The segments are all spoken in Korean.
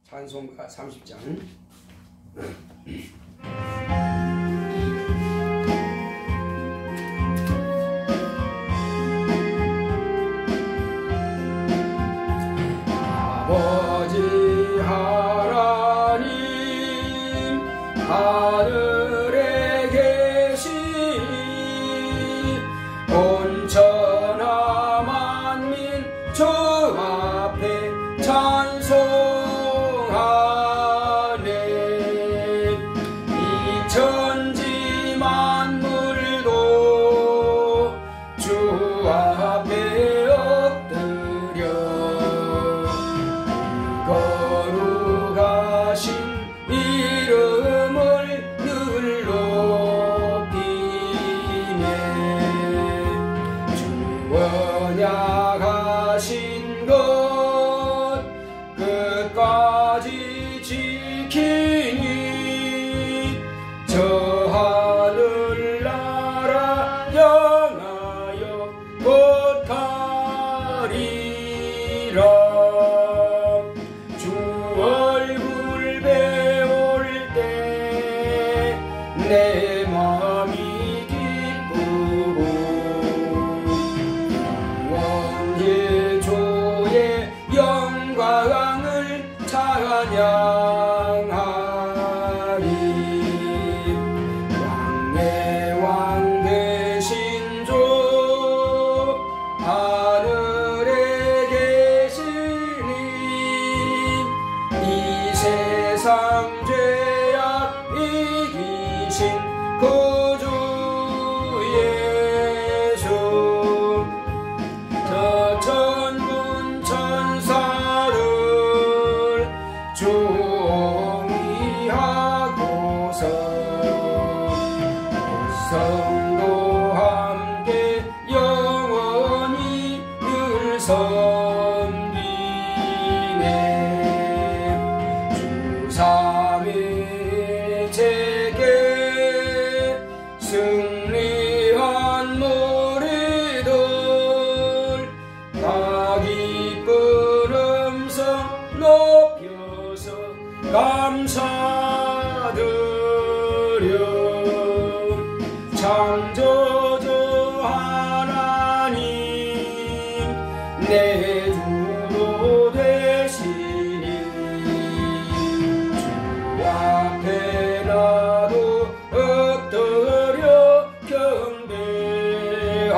찬송가 30장. 아버지 하나님 하늘에 계시니 온천하 만민 주 앞에 찬송하네. 이 천지 만물도 주 앞에 엎드려 거룩하신 이름을 늘 높이네. 주 언약하신 것 끝까지 지키니 저 하늘나라 영하여 곧 가리라. 주 얼굴 배울 때 내 마음이 기쁘고 영원히 주의 영광을 찬양하리. 왕의 왕 되신 주 하늘에 계시니 이 세상 죄악 이기신 구주 예수. 저 천군 천사를 존귀하고서 성도 함께 영원히 늘 섬기네. 주 삼위일체께 승리한 무리들 다 기쁜 음성 높여서 감사드려. 창조주 하나님 내 주도 되시니 주 앞에 나도 엎드려 경배하네.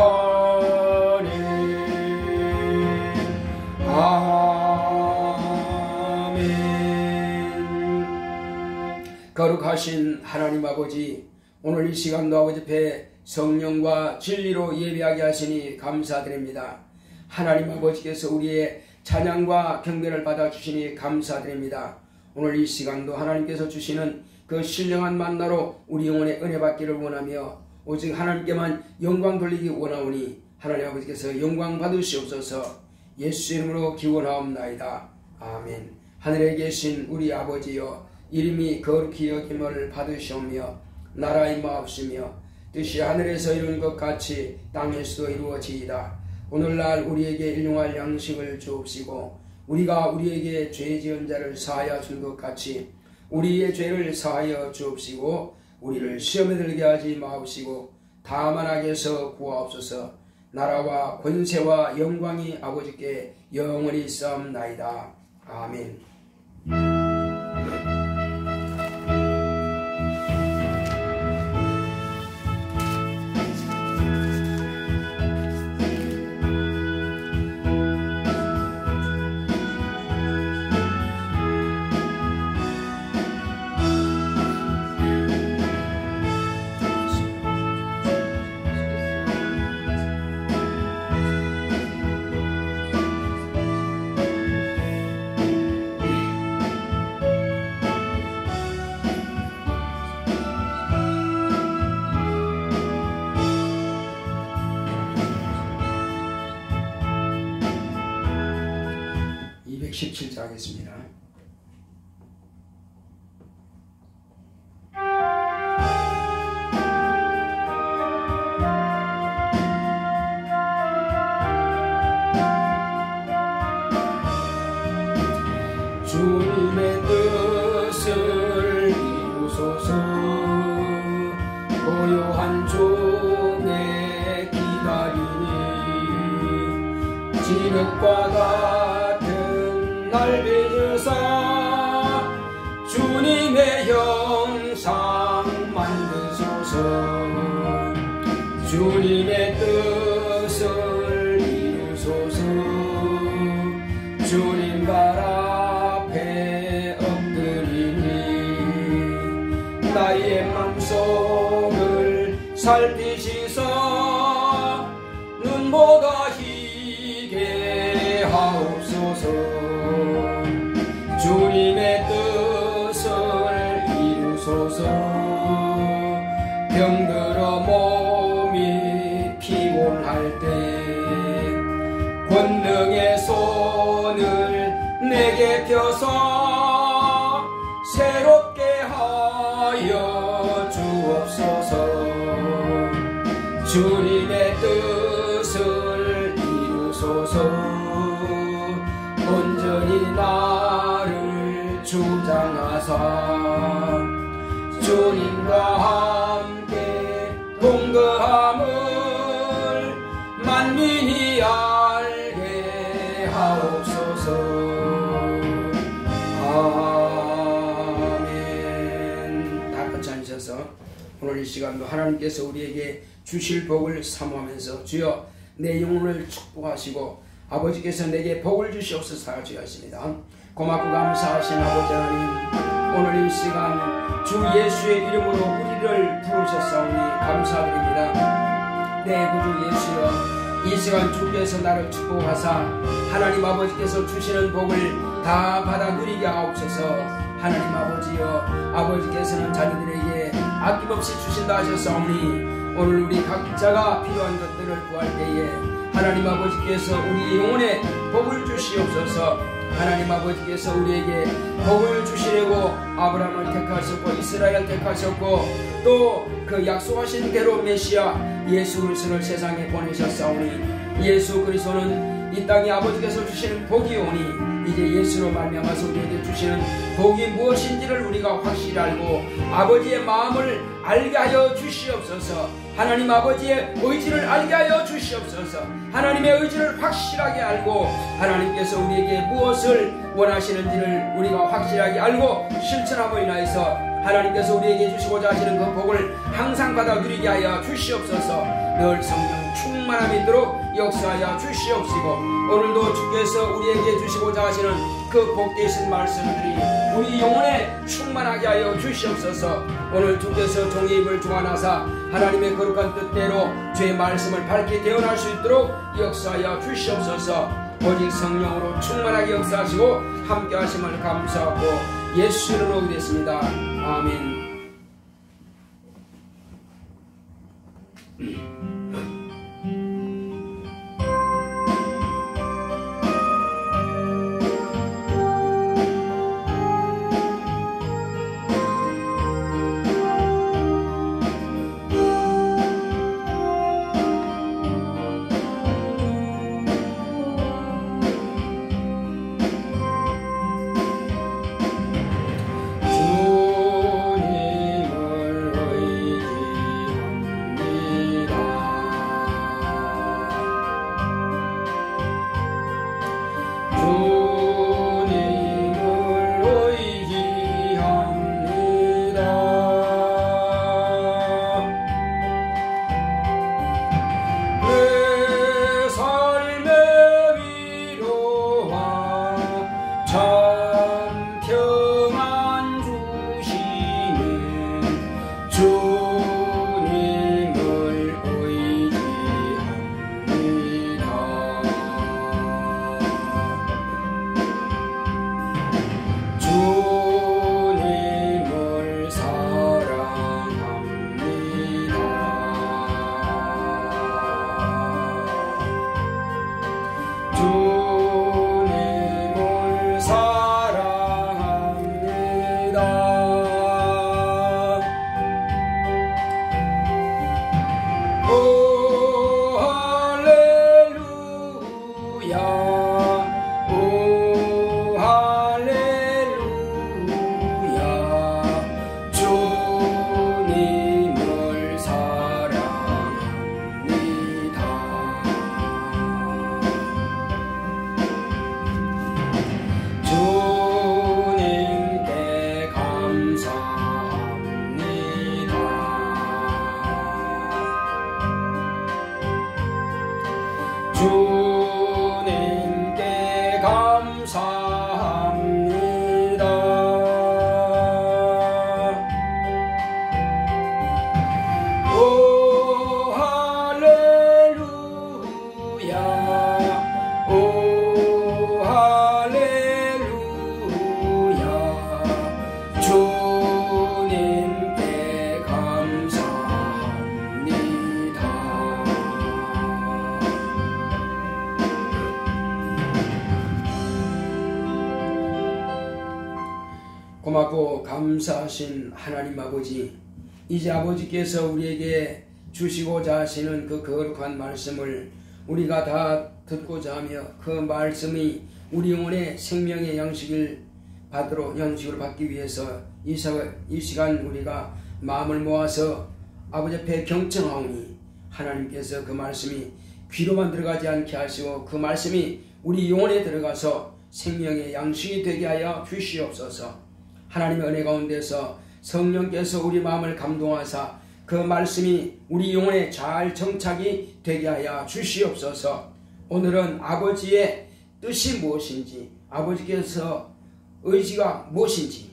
거룩하신 하나님 아버지, 오늘 이 시간도 아버지 앞에 성령과 진리로 예배하게 하시니 감사드립니다. 하나님 아버지께서 우리의 찬양과 경배를 받아주시니 감사드립니다. 오늘 이 시간도 하나님께서 주시는 그 신령한 만나로 우리 영혼의 은혜 받기를 원하며 오직 하나님께만 영광 돌리기 원하오니 하나님 아버지께서 영광 받으시옵소서. 예수 이름으로 기원하옵나이다. 아멘. 하늘에 계신 우리 아버지여, 이름이 거룩히 여김을 받으시오며 나라의 임하옵시며 뜻이 하늘에서 이룬 것 같이 땅에서도 이루어지이다. 오늘날 우리에게 일용할 양식을 주옵시고 우리가 우리에게 죄 지은 자를 사하여 준 것 같이 우리의 죄를 사하여 주옵시고 우리를 시험에 들게 하지 마옵시고 다만 악에서 구하옵소서. 나라와 권세와 영광이 아버지께 영원히 있사옵나이다. 아멘. 17절 하겠습니다. 주님의 주님의 뜻을 이루소서. 고요한 종에 기다리니 진흙과 같은 날 빚으사 주님의 형상 만드소서. 주님의 뜻을 이루소서. 주님 발 앞에 엎드리니 나의 맘속을 살피시사 눈보다 희게 하옵소서. 주님의 뜻을 이루소서. 병들어 몸이 피곤할 때 권능의 손을 내게 펴서 새롭게 하여 주옵소서. 주님의 뜻을 이루소서. 온전히 나를 주장하사 주님과 함께 동거함을 만민이 알게 하옵소서. 아멘. 다 같이 앉으셔서 오늘 이 시간도 하나님께서 우리에게 주실 복을 사모하면서 주여 내 영혼을 축복하시고 아버지께서 내게 복을 주시옵소서 하시겠습니다. 고맙고 감사하신 아버지 하나님, 오늘 이 시간 주 예수의 이름으로 우리를 부르셨사오니 감사드립니다. 내 구주 예수여, 이 시간 주께서 나를 축복하사 하나님 아버지께서 주시는 복을 다 받아 누리게 하옵소서. 하나님 아버지여, 아버지께서는 자녀들에게 아낌없이 주신다 하셨사오니 오늘 우리 각자가 필요한 것들을 구할 때에 하나님 아버지께서 우리 영혼에 복을 주시옵소서. 하나님 아버지께서 우리에게 복을 주시려고 아브라함을 택하셨고 이스라엘을 택하셨고 또 그 약속하신 대로 메시아 예수 그리스도를 세상에 보내셨사오니 예수 그리스도는 이 땅에 아버지께서 주시는 복이 오니 이제 예수로 말미암아서 우리에게 주시는 복이 무엇인지를 우리가 확실히 알고 아버지의 마음을 알게 하여 주시옵소서. 하나님 아버지의 의지를 알게 하여 주시옵소서. 하나님의 의지를 확실하게 알고 하나님께서 우리에게 무엇을 원하시는지를 우리가 확실하게 알고 실천함으로 인하여서 하나님께서 우리에게 주시고자 하시는 그 복을 항상 받아 누리게 하여 주시옵소서. 늘 성령 충만함이 있도록 역사하여 주시옵시고 오늘도 주께서 우리에게 주시고자 하시는 그 복되신 말씀들이 우리 영혼에 충만하게 하여 주시옵소서. 오늘 주께서 종의 입을 주관하사 하나님의 거룩한 뜻대로 주의 말씀을 밝게 대언할 수 있도록 역사하여 주시옵소서. 오직 성령으로 충만하게 역사하시고 함께 하심을 감사하고 예수 이름으로 기도했습니다. 아멘. 고맙고 감사하신 하나님 아버지, 이제 아버지께서 우리에게 주시고자 하시는 그 거룩한 말씀을 우리가 다 듣고자 하며 그 말씀이 우리 영혼의 생명의 양식을 받기 위해서 이 시간 우리가 마음을 모아서 아버지 앞에 경청하오니 하나님께서 그 말씀이 귀로만 들어가지 않게 하시고 그 말씀이 우리 영혼에 들어가서 생명의 양식이 되게 하여 주시옵소서. 하나님의 은혜 가운데서 성령께서 우리 마음을 감동하사 그 말씀이 우리 영혼에 잘 정착이 되게 하여 주시옵소서. 오늘은 아버지의 뜻이 무엇인지, 아버지께서 의지가 무엇인지,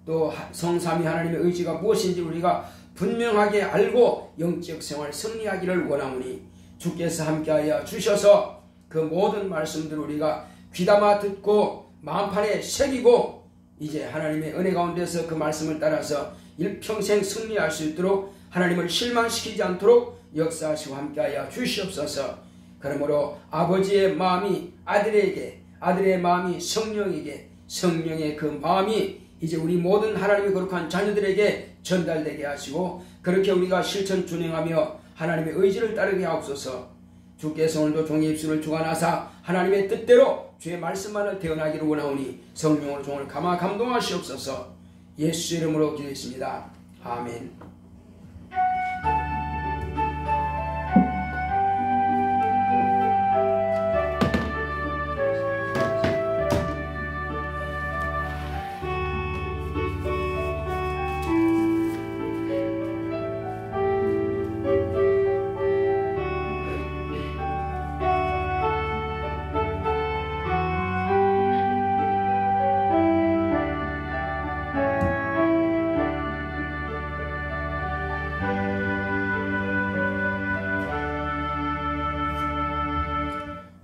또 성삼위 하나님의 의지가 무엇인지 우리가 분명하게 알고 영적 생활 승리하기를 원하오니 주께서 함께하여 주셔서 그 모든 말씀들을 우리가 귀담아 듣고 마음판에 새기고 이제 하나님의 은혜 가운데서 그 말씀을 따라서 일평생 승리할 수 있도록 하나님을 실망시키지 않도록 역사하시고 함께하여 주시옵소서. 그러므로 아버지의 마음이 아들에게, 아들의 마음이 성령에게, 성령의 그 마음이 이제 우리 모든 하나님의 거룩한 자녀들에게 전달되게 하시고 그렇게 우리가 실천 준행하며 하나님의 의지를 따르게 하옵소서. 주께서 오늘도 종의 입술을 주관하사 하나님의 뜻대로 주의 말씀만을 대언하기를 원하오니 성령으로 종을 감동하시옵소서. 예수 이름으로 기도했습니다. 아멘.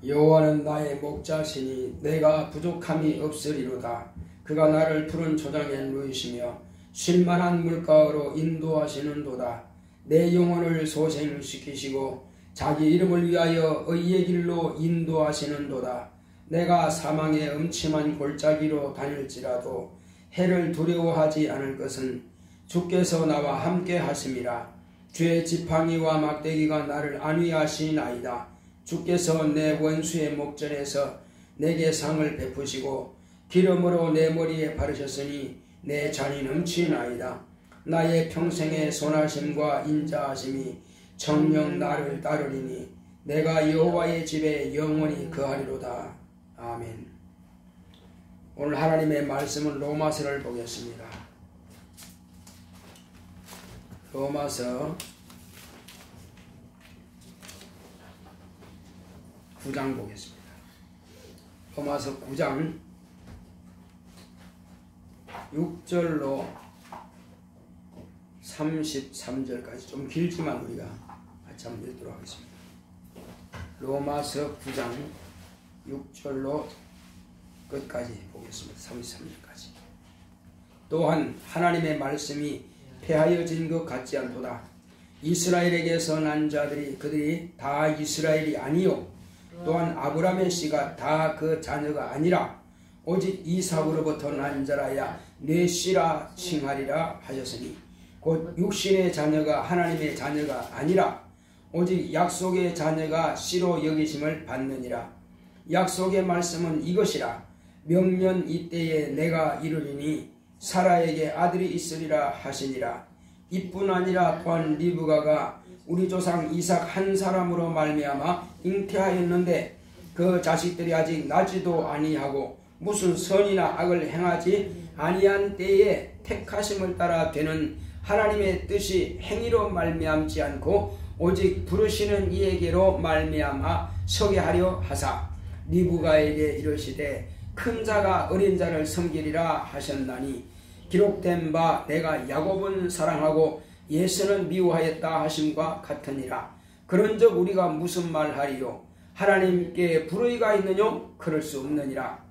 여호와는 나의 목자시니 내가 부족함이 없으리로다. 그가 나를 푸른 초장에 누이시며 쉴만한 물가로 인도하시는도다. 내 영혼을 소생시키시고 자기 이름을 위하여 의의 길로 인도하시는도다. 내가 사망의 음침한 골짜기로 다닐지라도 해를 두려워하지 않을 것은 주께서 나와 함께 하심이라. 주의 지팡이와 막대기가 나를 안위하시나이다. 주께서 내 원수의 목전에서 내게 상을 베푸시고 기름으로 내 머리에 바르셨으니 내 잔이 넘치나이다. 나의 평생의 선하심과 인자하심이 정녕 나를 따르리니 내가 여호와의 집에 영원히 거하리로다. 아멘. 오늘 하나님의 말씀은 로마서를 보겠습니다. 로마서 9장 보겠습니다. 로마서 9장 6절로 33절까지 좀 길지만 우리가 같이 한번 읽도록 하겠습니다. 로마서 9장 6절로 끝까지 보겠습니다. 33절까지. 또한 하나님의 말씀이 폐하여진 것 같지 않도다. 이스라엘에게서 난 자들이 그들이 다 이스라엘이 아니요 또한 아브라함의 씨가 다 그 자녀가 아니라 오직 이삭으로부터 난 자라야 내 씨라 칭하리라 하셨으니 곧 육신의 자녀가 하나님의 자녀가 아니라 오직 약속의 자녀가 씨로 여기심을 받느니라. 약속의 말씀은 이것이라. 명년 이때에 내가 이르리니 사라에게 아들이 있으리라 하시니라. 이뿐 아니라 또한 리브가가 우리 조상 이삭 한 사람으로 말미암아 잉태하였는데 그 자식들이 아직 나지도 아니하고 무슨 선이나 악을 행하지 아니한 때에 택하심을 따라 되는 하나님의 뜻이 행위로 말미암지 않고 오직 부르시는 이에게로 말미암아 서게 하려 하사 리브가에게 이르시되 큰 자가 어린 자를 섬기리라 하셨나니 기록된 바 내가 야곱은 사랑하고 예수는 미워하였다 하심과 같으니라. 그런즉 우리가 무슨 말하리요? 하나님께 불의가 있느뇨? 그럴 수 없느니라.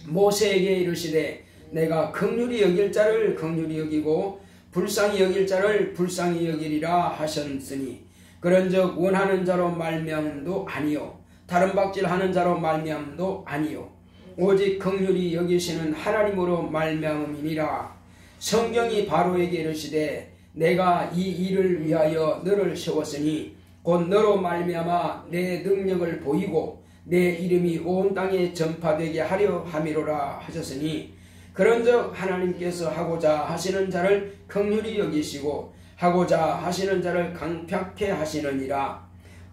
모세에게 이르시되 내가 긍휼히 여길 자를 긍휼히 여기고 불쌍히 여길 자를 불쌍히 여기리라 하셨으니 그런즉 원하는 자로 말미암음도 아니요 다른 박질하는 자로 말미암음도 아니요 오직 긍휼히 여기시는 하나님으로 말미암음이니라. 성경이 바로에게 이르시되 내가 이 일을 위하여 너를 세웠으니 곧 너로 말미암아 내 능력을 보이고 내 이름이 온 땅에 전파되게 하려 함이로라 하셨으니, 그런즉 하나님께서 하고자 하시는 자를 긍휼히 여기시고 하고자 하시는 자를 강팍해 하시느니라.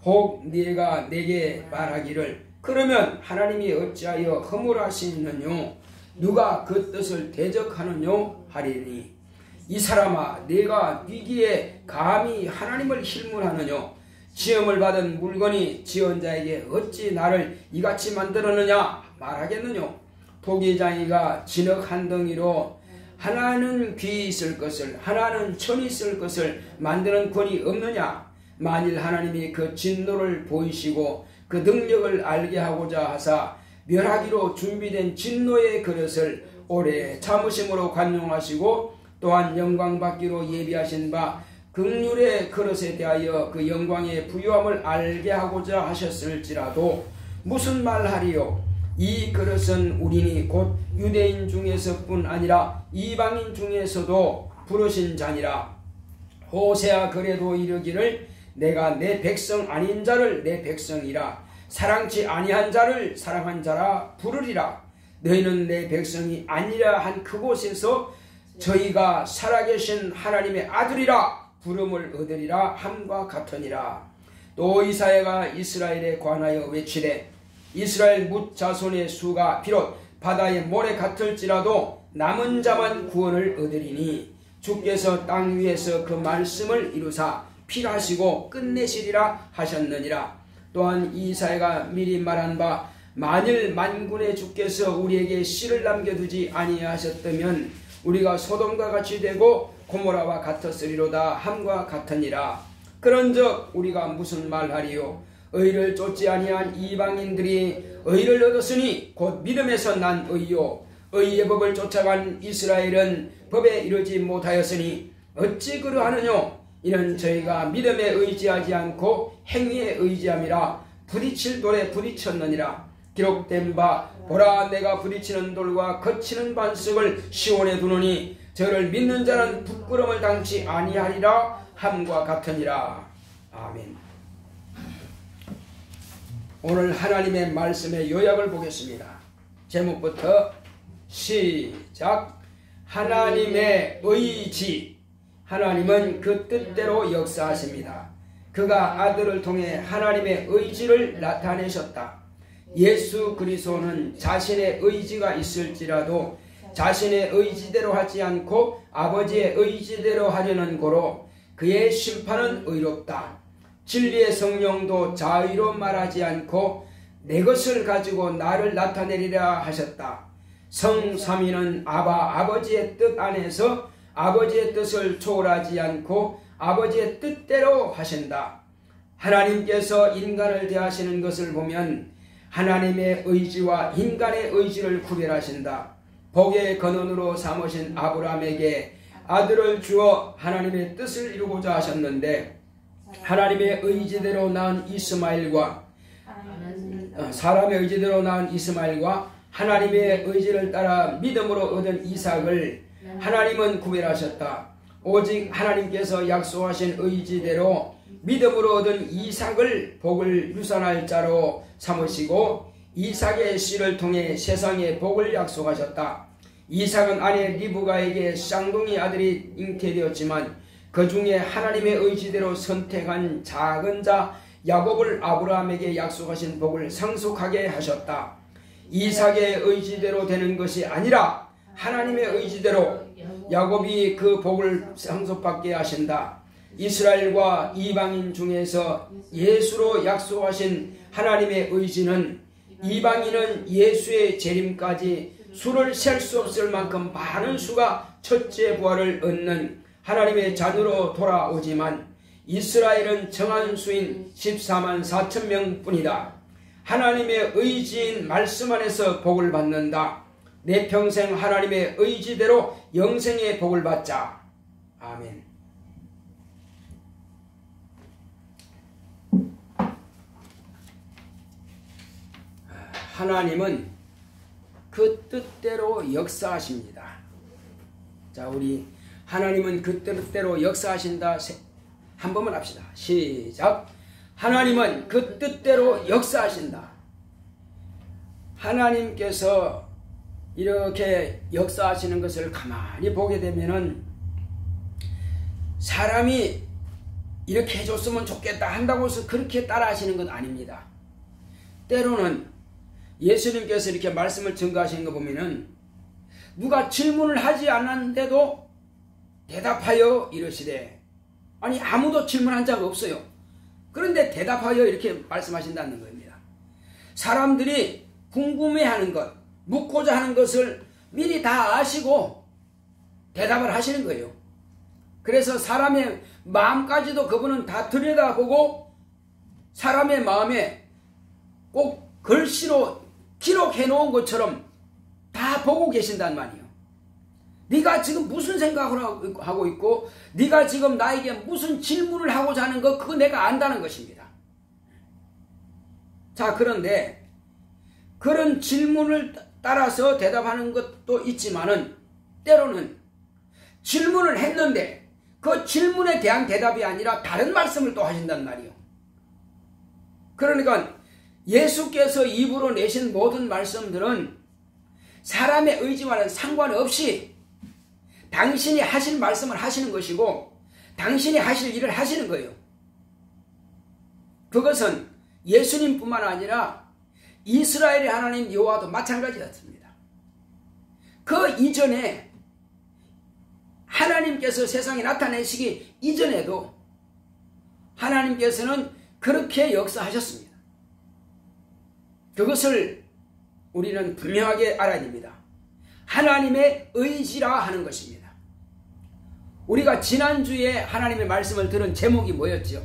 혹 네가 내게 말하기를 그러면 하나님이 어찌하여 허물하시느뇨? 누가 그 뜻을 대적하느뇨? 하리니, 이 사람아, 네가 위기에 감히 하나님을 힐문하느뇨? 시험을 받은 물건이 지언자에게 어찌 나를 이같이 만들었느냐 말하겠느뇨? 토기장이가 진흙 한 덩이로 하나는 귀 있을 것을 하나는 천이 있을 것을 만드는 권이 없느냐? 만일 하나님이 그 진노를 보이시고 그 능력을 알게 하고자 하사 멸하기로 준비된 진노의 그릇을 오래 참으심으로 관용하시고 또한 영광받기로 예비하신 바 긍휼의 그릇에 대하여 그 영광의 부유함을 알게 하고자 하셨을지라도 무슨 말하리요? 이 그릇은 우리니 곧 유대인 중에서뿐 아니라 이방인 중에서도 부르신 자니라. 호세아 그래도 이르기를 내가 내 백성 아닌 자를 내 백성이라 사랑치 아니한 자를 사랑한 자라 부르리라. 너희는 내 백성이 아니라 한 그곳에서 저희가 살아계신 하나님의 아들이라 부름을 얻으리라 함과 같으니라. 또 이사야가 이스라엘에 관하여 외치되 이스라엘 뭇 자손의 수가 비록 바다의 모래 같을지라도 남은 자만 구원을 얻으리니 주께서 땅 위에서 그 말씀을 이루사 필하시고 끝내시리라 하셨느니라. 또한 이사야가 미리 말한 바 만일 만군의 주께서 우리에게 씨를 남겨두지 아니하셨다면 우리가 소돔과 같이 되고 고모라와 같았으리로다 함과 같으니라. 그런즉 우리가 무슨 말하리요? 의를 쫓지 아니한 이방인들이 의를 얻었으니 곧 믿음에서 난 의요, 의의 법을 쫓아간 이스라엘은 법에 이르지 못하였으니 어찌 그러하느뇨? 이는 저희가 믿음에 의지하지 않고 행위에 의지함이라 부딪힐 돌에 부딪혔느니라. 기록된 바 보라 내가 부딪히는 돌과 거치는 반석을 시온에 두노니 저를 믿는 자는 부끄러움을 당치 아니하리라 함과 같으니라. 아멘. 오늘 하나님의 말씀의 요약을 보겠습니다. 제목부터 시작. 하나님의 의지. 하나님은 그 뜻대로 역사하십니다. 그가 아들을 통해 하나님의 의지를 나타내셨다. 예수 그리스도는 자신의 의지가 있을지라도 자신의 의지대로 하지 않고 아버지의 의지대로 하려는 고로 그의 심판은 의롭다. 진리의 성령도 자의로 말하지 않고 내 것을 가지고 나를 나타내리라 하셨다. 성삼위는 아버지의 뜻 안에서 아버지의 뜻을 초월하지 않고 아버지의 뜻대로 하신다. 하나님께서 인간을 대하시는 것을 보면 하나님의 의지와 인간의 의지를 구별하신다. 복의 근원으로 삼으신 아브라함에게 아들을 주어 하나님의 뜻을 이루고자 하셨는데 하나님의 의지대로 낳은 이스마엘과 사람의 의지대로 낳은 이스마엘과 하나님의 의지를 따라 믿음으로 얻은 이삭을 하나님은 구별하셨다. 오직 하나님께서 약속하신 의지대로 믿음으로 얻은 이삭을 복을 유산할 자로 삼으시고 이삭의 씨를 통해 세상에 복을 약속하셨다. 이삭은 아내 리브가에게 쌍둥이 아들이 잉태되었지만 그 중에 하나님의 의지대로 선택한 작은 자 야곱을 아브라함에게 약속하신 복을 상속하게 하셨다. 이삭의 의지대로 되는 것이 아니라 하나님의 의지대로 야곱이 그 복을 상속받게 하신다. 이스라엘과 이방인 중에서 예수로 약속하신 하나님의 의지는 이방인은 예수의 재림까지 수를 셀 수 없을 만큼 많은 수가 첫째 부활을 얻는 하나님의 자녀로 돌아오지만 이스라엘은 정한 수인 14만 4천 명뿐이다. 하나님의 의지인 말씀 안에서 복을 받는다. 내 평생 하나님의 의지대로 영생의 복을 받자. 아멘. 하나님은 그 뜻대로 역사하십니다. 자, 우리 하나님은 그 뜻대로 역사하신다. 한 번만 합시다. 시작. 하나님은 그 뜻대로 역사하신다. 하나님께서 이렇게 역사하시는 것을 가만히 보게 되면은 사람이 이렇게 해줬으면 좋겠다 한다고 해서 그렇게 따라 하시는 건 아닙니다. 때로는 예수님께서 이렇게 말씀을 증거하시는 거 보면은 누가 질문을 하지 않았는데도 대답하여 이러시되, 아니 아무도 질문한 적 없어요. 그런데 대답하여 이렇게 말씀하신다는 겁니다. 사람들이 궁금해하는 것, 묻고자 하는 것을 미리 다 아시고 대답을 하시는 거예요. 그래서 사람의 마음까지도 그분은 다 들여다보고 사람의 마음에 꼭 글씨로 기록해 놓은 것처럼 다 보고 계신단 말이에요. 네가 지금 무슨 생각을 하고 있고 네가 지금 나에게 무슨 질문을 하고자 하는 거, 그거 내가 안다는 것입니다. 자, 그런데 그런 질문을 따라서 대답하는 것도 있지만은 때로는 질문을 했는데 그 질문에 대한 대답이 아니라 다른 말씀을 또 하신단 말이에요. 그러니까 예수께서 입으로 내신 모든 말씀들은 사람의 의지와는 상관없이 당신이 하실 말씀을 하시는 것이고 당신이 하실 일을 하시는 거예요. 그것은 예수님뿐만 아니라 이스라엘의 하나님 여호와도 마찬가지였습니다. 그 이전에 하나님께서 세상에 나타내시기 이전에도 하나님께서는 그렇게 역사하셨습니다. 그것을 우리는 분명하게 알아야 됩니다. 하나님의 의지라 하는 것입니다. 우리가 지난주에 하나님의 말씀을 들은 제목이 뭐였죠?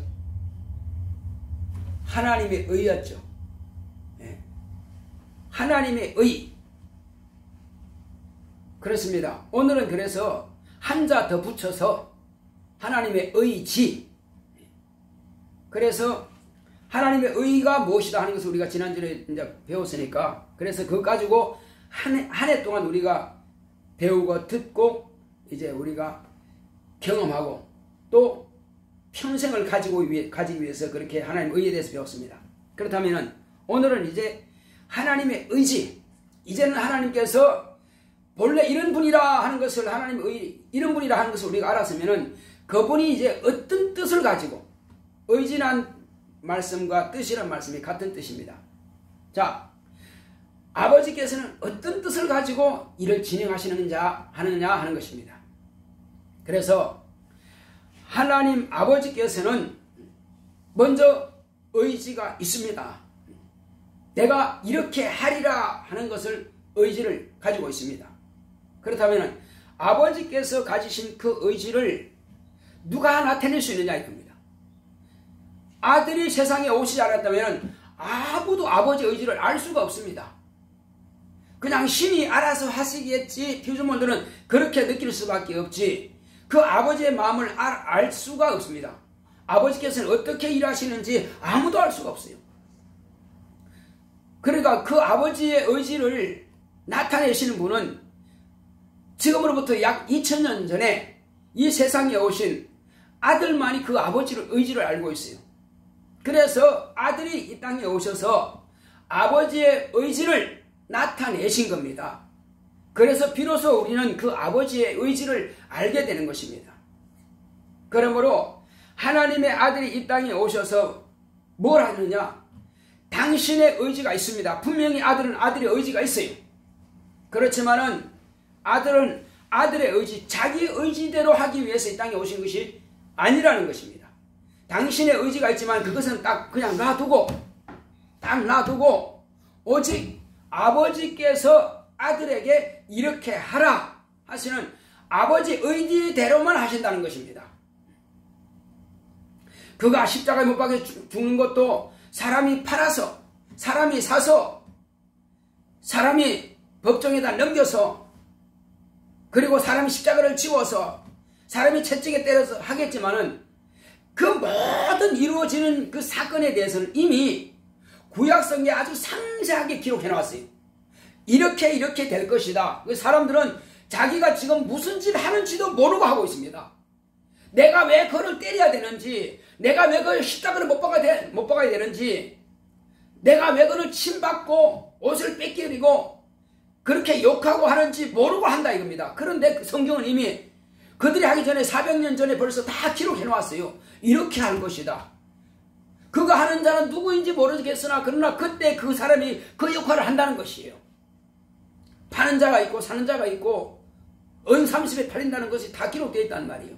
하나님의 의였죠. 네. 하나님의 의. 그렇습니다. 오늘은 그래서 한자 더 붙여서 하나님의 의지. 그래서 하나님의 의가 무엇이다 하는 것을 우리가 지난주에 이제 배웠으니까, 그래서 그거 가지고 한 해 동안 우리가 배우고 듣고 이제 우리가 경험하고 또 평생을 가지기 위해서 그렇게 하나님의 의에 대해서 배웠습니다. 그렇다면 오늘은 이제 하나님의 의지, 이제는 하나님께서 본래 이런 분이라 하는 것을, 하나님의 의, 이런 분이라 하는 것을 우리가 알았으면은 그분이 이제 어떤 뜻을 가지고, 의지란 말씀과 뜻이란 말씀이 같은 뜻입니다. 자, 아버지께서는 어떤 뜻을 가지고 일을 진행하시느냐 하는 것입니다. 그래서 하나님 아버지께서는 먼저 의지가 있습니다. 내가 이렇게 하리라 하는 것을 의지를 가지고 있습니다. 그렇다면 아버지께서 가지신 그 의지를 누가 나타낼 수 있느냐 이겁니다. 아들이 세상에 오시지 않았다면 아무도 아버지 의지를 알 수가 없습니다. 그냥 신이 알아서 하시겠지, 피조물들은 그렇게 느낄 수밖에 없지, 그 아버지의 마음을 알 수가 없습니다. 아버지께서는 어떻게 일하시는지 아무도 알 수가 없어요. 그러니까 그 아버지의 의지를 나타내시는 분은 지금으로부터 약 2000년 전에 이 세상에 오신 아들만이 그 아버지의 의지를 알고 있어요. 그래서 아들이 이 땅에 오셔서 아버지의 의지를 나타내신 겁니다. 그래서 비로소 우리는 그 아버지의 의지를 알게 되는 것입니다. 그러므로 하나님의 아들이 이 땅에 오셔서 뭘 하느냐? 당신의 의지가 있습니다. 분명히 아들은 아들의 의지가 있어요. 그렇지만은 아들은 아들의 의지, 자기 의지대로 하기 위해서 이 땅에 오신 것이 아니라는 것입니다. 당신의 의지가 있지만 그것은 딱 그냥 놔두고 오직 아버지께서 아들에게 이렇게 하라 하시는 아버지 의지대로만 하신다는 것입니다. 그가 십자가에 못 박혀 죽는 것도 사람이 팔아서, 사람이 사서, 사람이 법정에다 넘겨서, 그리고 사람이 십자가를 지워서 사람이 채찍에 때려서 하겠지만은 그 모든 이루어지는 그 사건에 대해서는 이미 구약성경에 아주 상세하게 기록해 나왔어요. 이렇게 될 것이다. 그 사람들은 자기가 지금 무슨 짓 하는지도 모르고 하고 있습니다. 내가 왜 그를 때려야 되는지, 내가 왜 그를 십자가를 못 박아야 되는지, 내가 왜 그를 침받고 옷을 뺏기고 그렇게 욕하고 하는지 모르고 한다 이겁니다. 그런데 성경은 이미 그들이 하기 전에 400년 전에 벌써 다 기록해 놓았어요. 이렇게 할 것이다. 그거 하는 자는 누구인지 모르겠으나 그러나 그때 그 사람이 그 역할을 한다는 것이에요. 파는 자가 있고 사는 자가 있고 은 30에 팔린다는 것이 다 기록되어 있단 말이에요.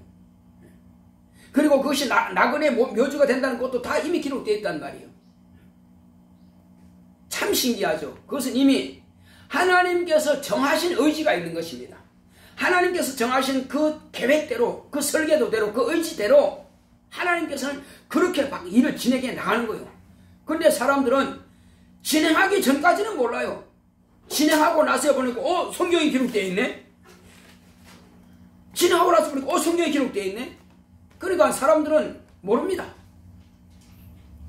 그리고 그것이 나그네 묘주가 된다는 것도 다 이미 기록되어 있단 말이에요. 참 신기하죠. 그것은 이미 하나님께서 정하신 의지가 있는 것입니다. 하나님께서 정하신 그 계획대로, 그 설계도대로, 그 의지대로 하나님께서는 그렇게 막 일을 진행해 나가는 거예요. 그런데 사람들은 진행하기 전까지는 몰라요. 진행하고 나서 보니까 성경이 기록되어 있네. 진행하고 나서 보니까 성경이 기록되어 있네. 그러니까 사람들은 모릅니다.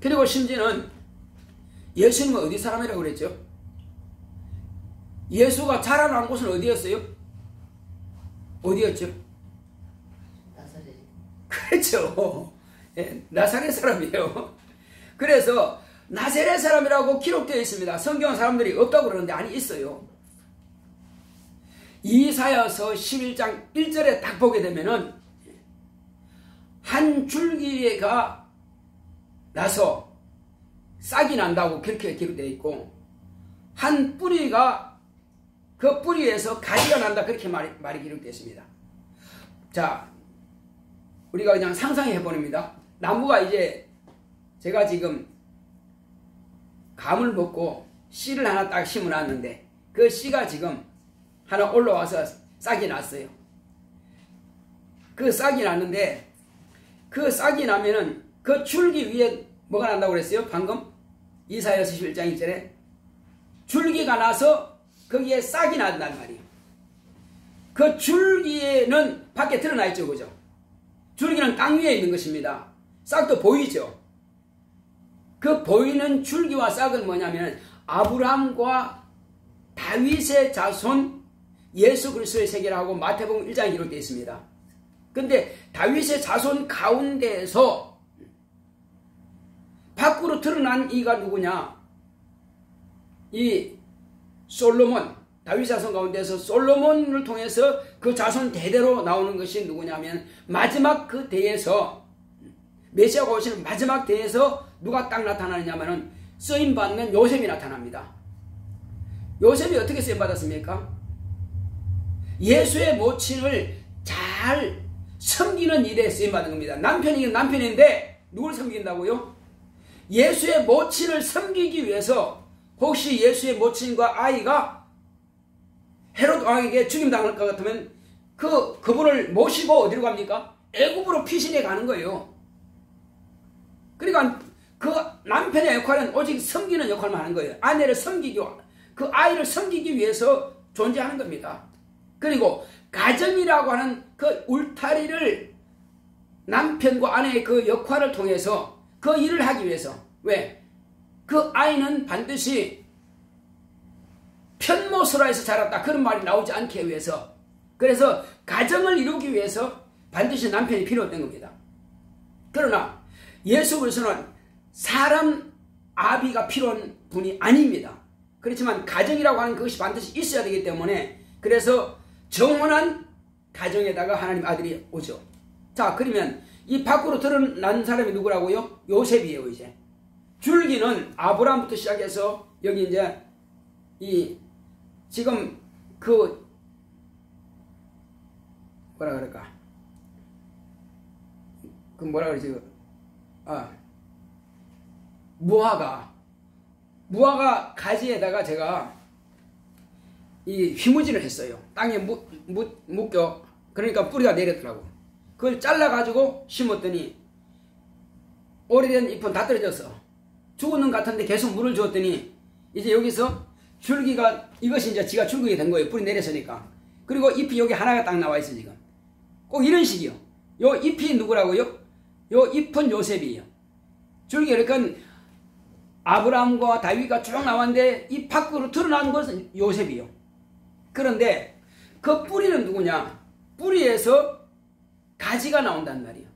그리고 심지어는 예수님은 어디 사람이라고 그랬죠? 예수가 자라난 곳은 어디였어요? 어디였죠? 나사렛. 그렇죠. 예, 나사렛 사람이에요. 그래서 나사렛 사람이라고 기록되어 있습니다. 성경 사람들이 없다고 그러는데 아니 있어요. 이사야서 11장 1절에 딱 보게 되면은 한 줄기가 나서 싹이 난다고 그렇게 기록되어 있고 한 뿌리가 그 뿌리에서 가지가 난다 그렇게 말이 기록되어 있습니다. 자, 우리가 그냥 상상해 보냅니다. 나무가 이제 제가 지금 감을 먹고 씨를 하나 딱 심어놨는데 그 씨가 지금 하나 올라와서 싹이 났어요. 그 싹이 났는데 그 싹이 나면은 그 줄기 위에 뭐가 난다고 그랬어요? 방금 이사야서 11장 1절에 줄기가 나서 거기에 싹이 난단 말이에요. 그 줄기에는 밖에 드러나 있죠, 그죠? 줄기는 땅 위에 있는 것입니다. 싹도 보이죠? 그 보이는 줄기와 싹은 뭐냐면 아브라함과 다윗의 자손 예수 그리스도의 세계라고 마태복음 1장에 기록되어 있습니다. 근데 다윗의 자손 가운데에서 밖으로 드러난 이가 누구냐? 이 솔로몬, 다윗 자손 가운데서 솔로몬을 통해서 그 자손 대대로 나오는 것이 누구냐면 마지막 그 대에서 메시아가 오시는 마지막 대에서 누가 딱 나타나느냐면은 쓰임받는 요셉이 나타납니다. 요셉이 어떻게 쓰임받았습니까? 예수의 모친을 잘 섬기는 일에 쓰임받은 겁니다. 남편이긴 남편인데 누굴 섬긴다고요? 예수의 모친을 섬기기 위해서 혹시 예수의 모친과 아이가 헤롯 왕에게 죽임당할 것 같으면 그분을 모시고 어디로 갑니까? 애굽으로 피신해 가는 거예요. 그러니까 그 남편의 역할은 오직 섬기는 역할만 하는 거예요. 아내를 섬기기, 그 아이를 섬기기 위해서 존재하는 겁니다. 그리고 가정이라고 하는 그 울타리를 남편과 아내의 그 역할을 통해서 그 일을 하기 위해서 왜? 그 아이는 반드시 편모설화에서 자랐다 그런 말이 나오지 않게 위해서 그래서 가정을 이루기 위해서 반드시 남편이 필요했던 겁니다. 그러나 예수 그리스도는 사람 아비가 필요한 분이 아닙니다. 그렇지만 가정이라고 하는 그것이 반드시 있어야 되기 때문에 그래서 정원한 가정에다가 하나님 아들이 오죠. 자, 그러면 이 밖으로 드러난 사람이 누구라고요? 요셉이에요. 이제 줄기는 아브라함부터 시작해서 여기 이제 이 지금 그 뭐라 그럴까? 그 뭐라 그러지? 무화과 가지에다가 제가 이 휘무진을 했어요. 땅에 묶여 그러니까 뿌리가 내렸더라고. 그걸 잘라가지고 심었더니 오래된 잎은 다 떨어졌어. 죽은 것 같은데 계속 물을 주었더니 이제 여기서 줄기가 이것이 이제 지가 줄기가 된 거예요. 뿌리 내렸으니까. 그리고 잎이 여기 하나가 딱 나와 있어 지금. 꼭 이런 식이요. 요 잎이 누구라고요? 요 잎은 요셉이에요. 줄기 그러니까 아브라함과 다윗과 쭉 나왔는데 이 밖으로 드러난 것은 요셉이요. 그런데 그 뿌리는 누구냐? 뿌리에서 가지가 나온단 말이에요.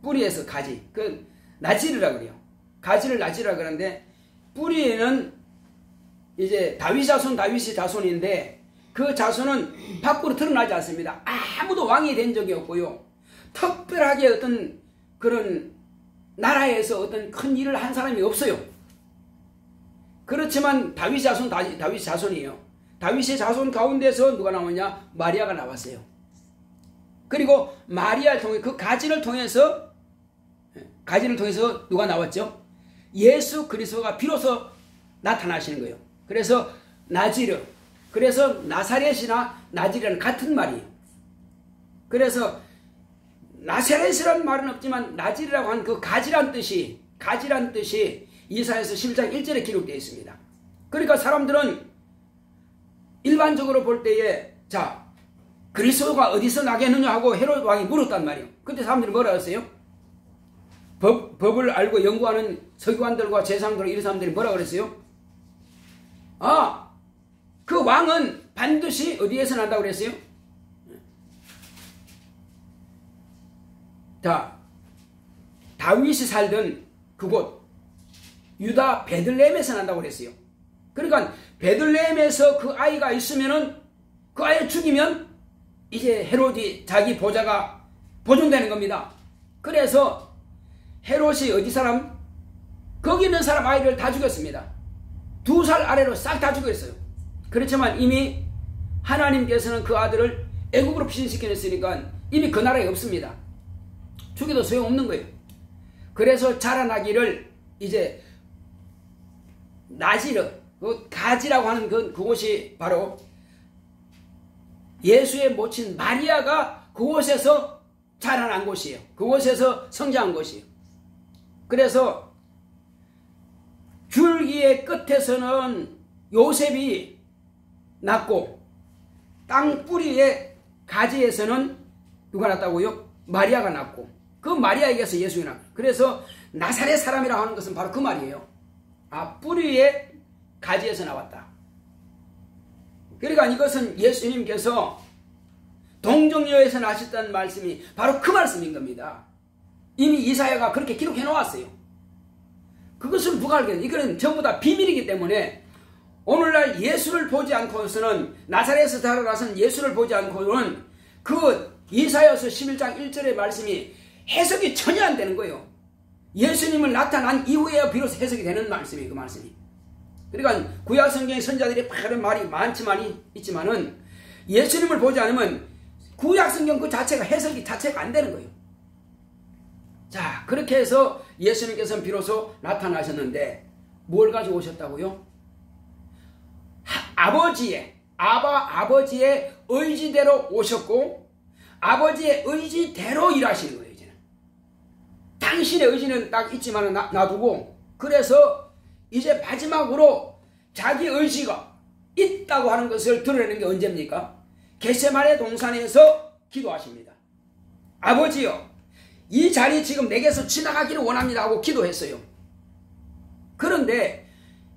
뿌리에서 가지. 그 나지르라 그래요. 가지를 나지르라 그러는데 뿌리에는 이제 다윗 다윗의 자손인데 그 자손은 밖으로 드러나지 않습니다. 아무도 왕이 된 적이 없고요. 특별하게 어떤 그런 나라에서 어떤 큰 일을 한 사람이 없어요. 그렇지만 다윗 자손이에요. 다윗의 자손 가운데서 누가 나오냐? 마리아가 나왔어요. 그리고 마리아를 통해 그 가지를 통해서 누가 나왔죠? 예수 그리스도가 비로소 나타나시는 거예요. 그래서 나지르, 그래서 나사렛이나 나지르는 같은 말이에요. 그래서 나사렛이라는 말은 없지만 나지르라고 하는 그 가지란 뜻이 이사야서 11장 1절에 기록되어 있습니다. 그러니까 사람들은 일반적으로 볼 때에 자 그리스도가 어디서 나겠느냐 하고 헤롯 왕이 물었단 말이에요. 그때 사람들이 뭐라 했어요? 법을 알고 연구하는 서기관들과 제사장들 이런 사람들이 뭐라 그랬어요? 그 왕은 반드시 어디에서 난다고 그랬어요? 자, 다윗이 살던 그곳 유다 베들레헴에서 난다고 그랬어요. 그러니까 베들레헴에서 그 아이가 있으면은 그 아이를 죽이면 이제 헤롯이 자기 보좌가 보존되는 겁니다. 그래서 헤롯이 어디 사람? 거기 있는 사람 아이를 다 죽였습니다. 2살 아래로 싹 다 죽였어요. 그렇지만 이미 하나님께서는 그 아들을 애국으로 피신시켜냈으니까 이미 그 나라에 없습니다. 죽여도 소용없는 거예요. 그래서 자라나기를 이제 나지르, 그 가지라고 하는 그곳이 바로 예수의 모친 마리아가 그곳에서 자라난 곳이에요. 그곳에서 성장한 곳이에요. 그래서 줄기의 끝에서는 요셉이 났고 땅 뿌리의 가지에서는 누가 났다고요? 마리아가 났고 그 마리아에게서 예수가 났고 그래서 나사렛 사람이라고 하는 것은 바로 그 말이에요. 뿌리의 가지에서 나왔다. 그러니까 이것은 예수님께서 동정녀에서 나셨다는 말씀이 바로 그 말씀인 겁니다. 이미 이사야가 그렇게 기록해 놓았어요. 그것을 누가 알겠냐? 이거는 전부 다 비밀이기 때문에 오늘날 예수를 보지 않고서는 나사렛에서 자라나선 예수를 보지 않고는 그 이사야서 11장 1절의 말씀이 해석이 전혀 안 되는 거예요. 예수님을 나타난 이후에야 비로소 해석이 되는 말씀이에요. 그 말씀이. 그러니까 구약 성경의 선자들이 바른 말이 많지만 있지만은 예수님을 보지 않으면 구약 성경 그 자체가 해석이 자체가 안 되는 거예요. 자, 그렇게 해서 예수님께서는 비로소 나타나셨는데 뭘 가지고 오셨다고요? 아버지의 의지대로 오셨고 아버지의 의지대로 일하시는 거예요. 이제는 당신의 의지는 딱 있지만 놔두고 그래서 이제 마지막으로 자기 의지가 있다고 하는 것을 드러내는 게 언제입니까? 겟세마네 동산에서 기도하십니다. 아버지요, 이 자리 지금 내게서 지나가기를 원합니다 하고 기도했어요. 그런데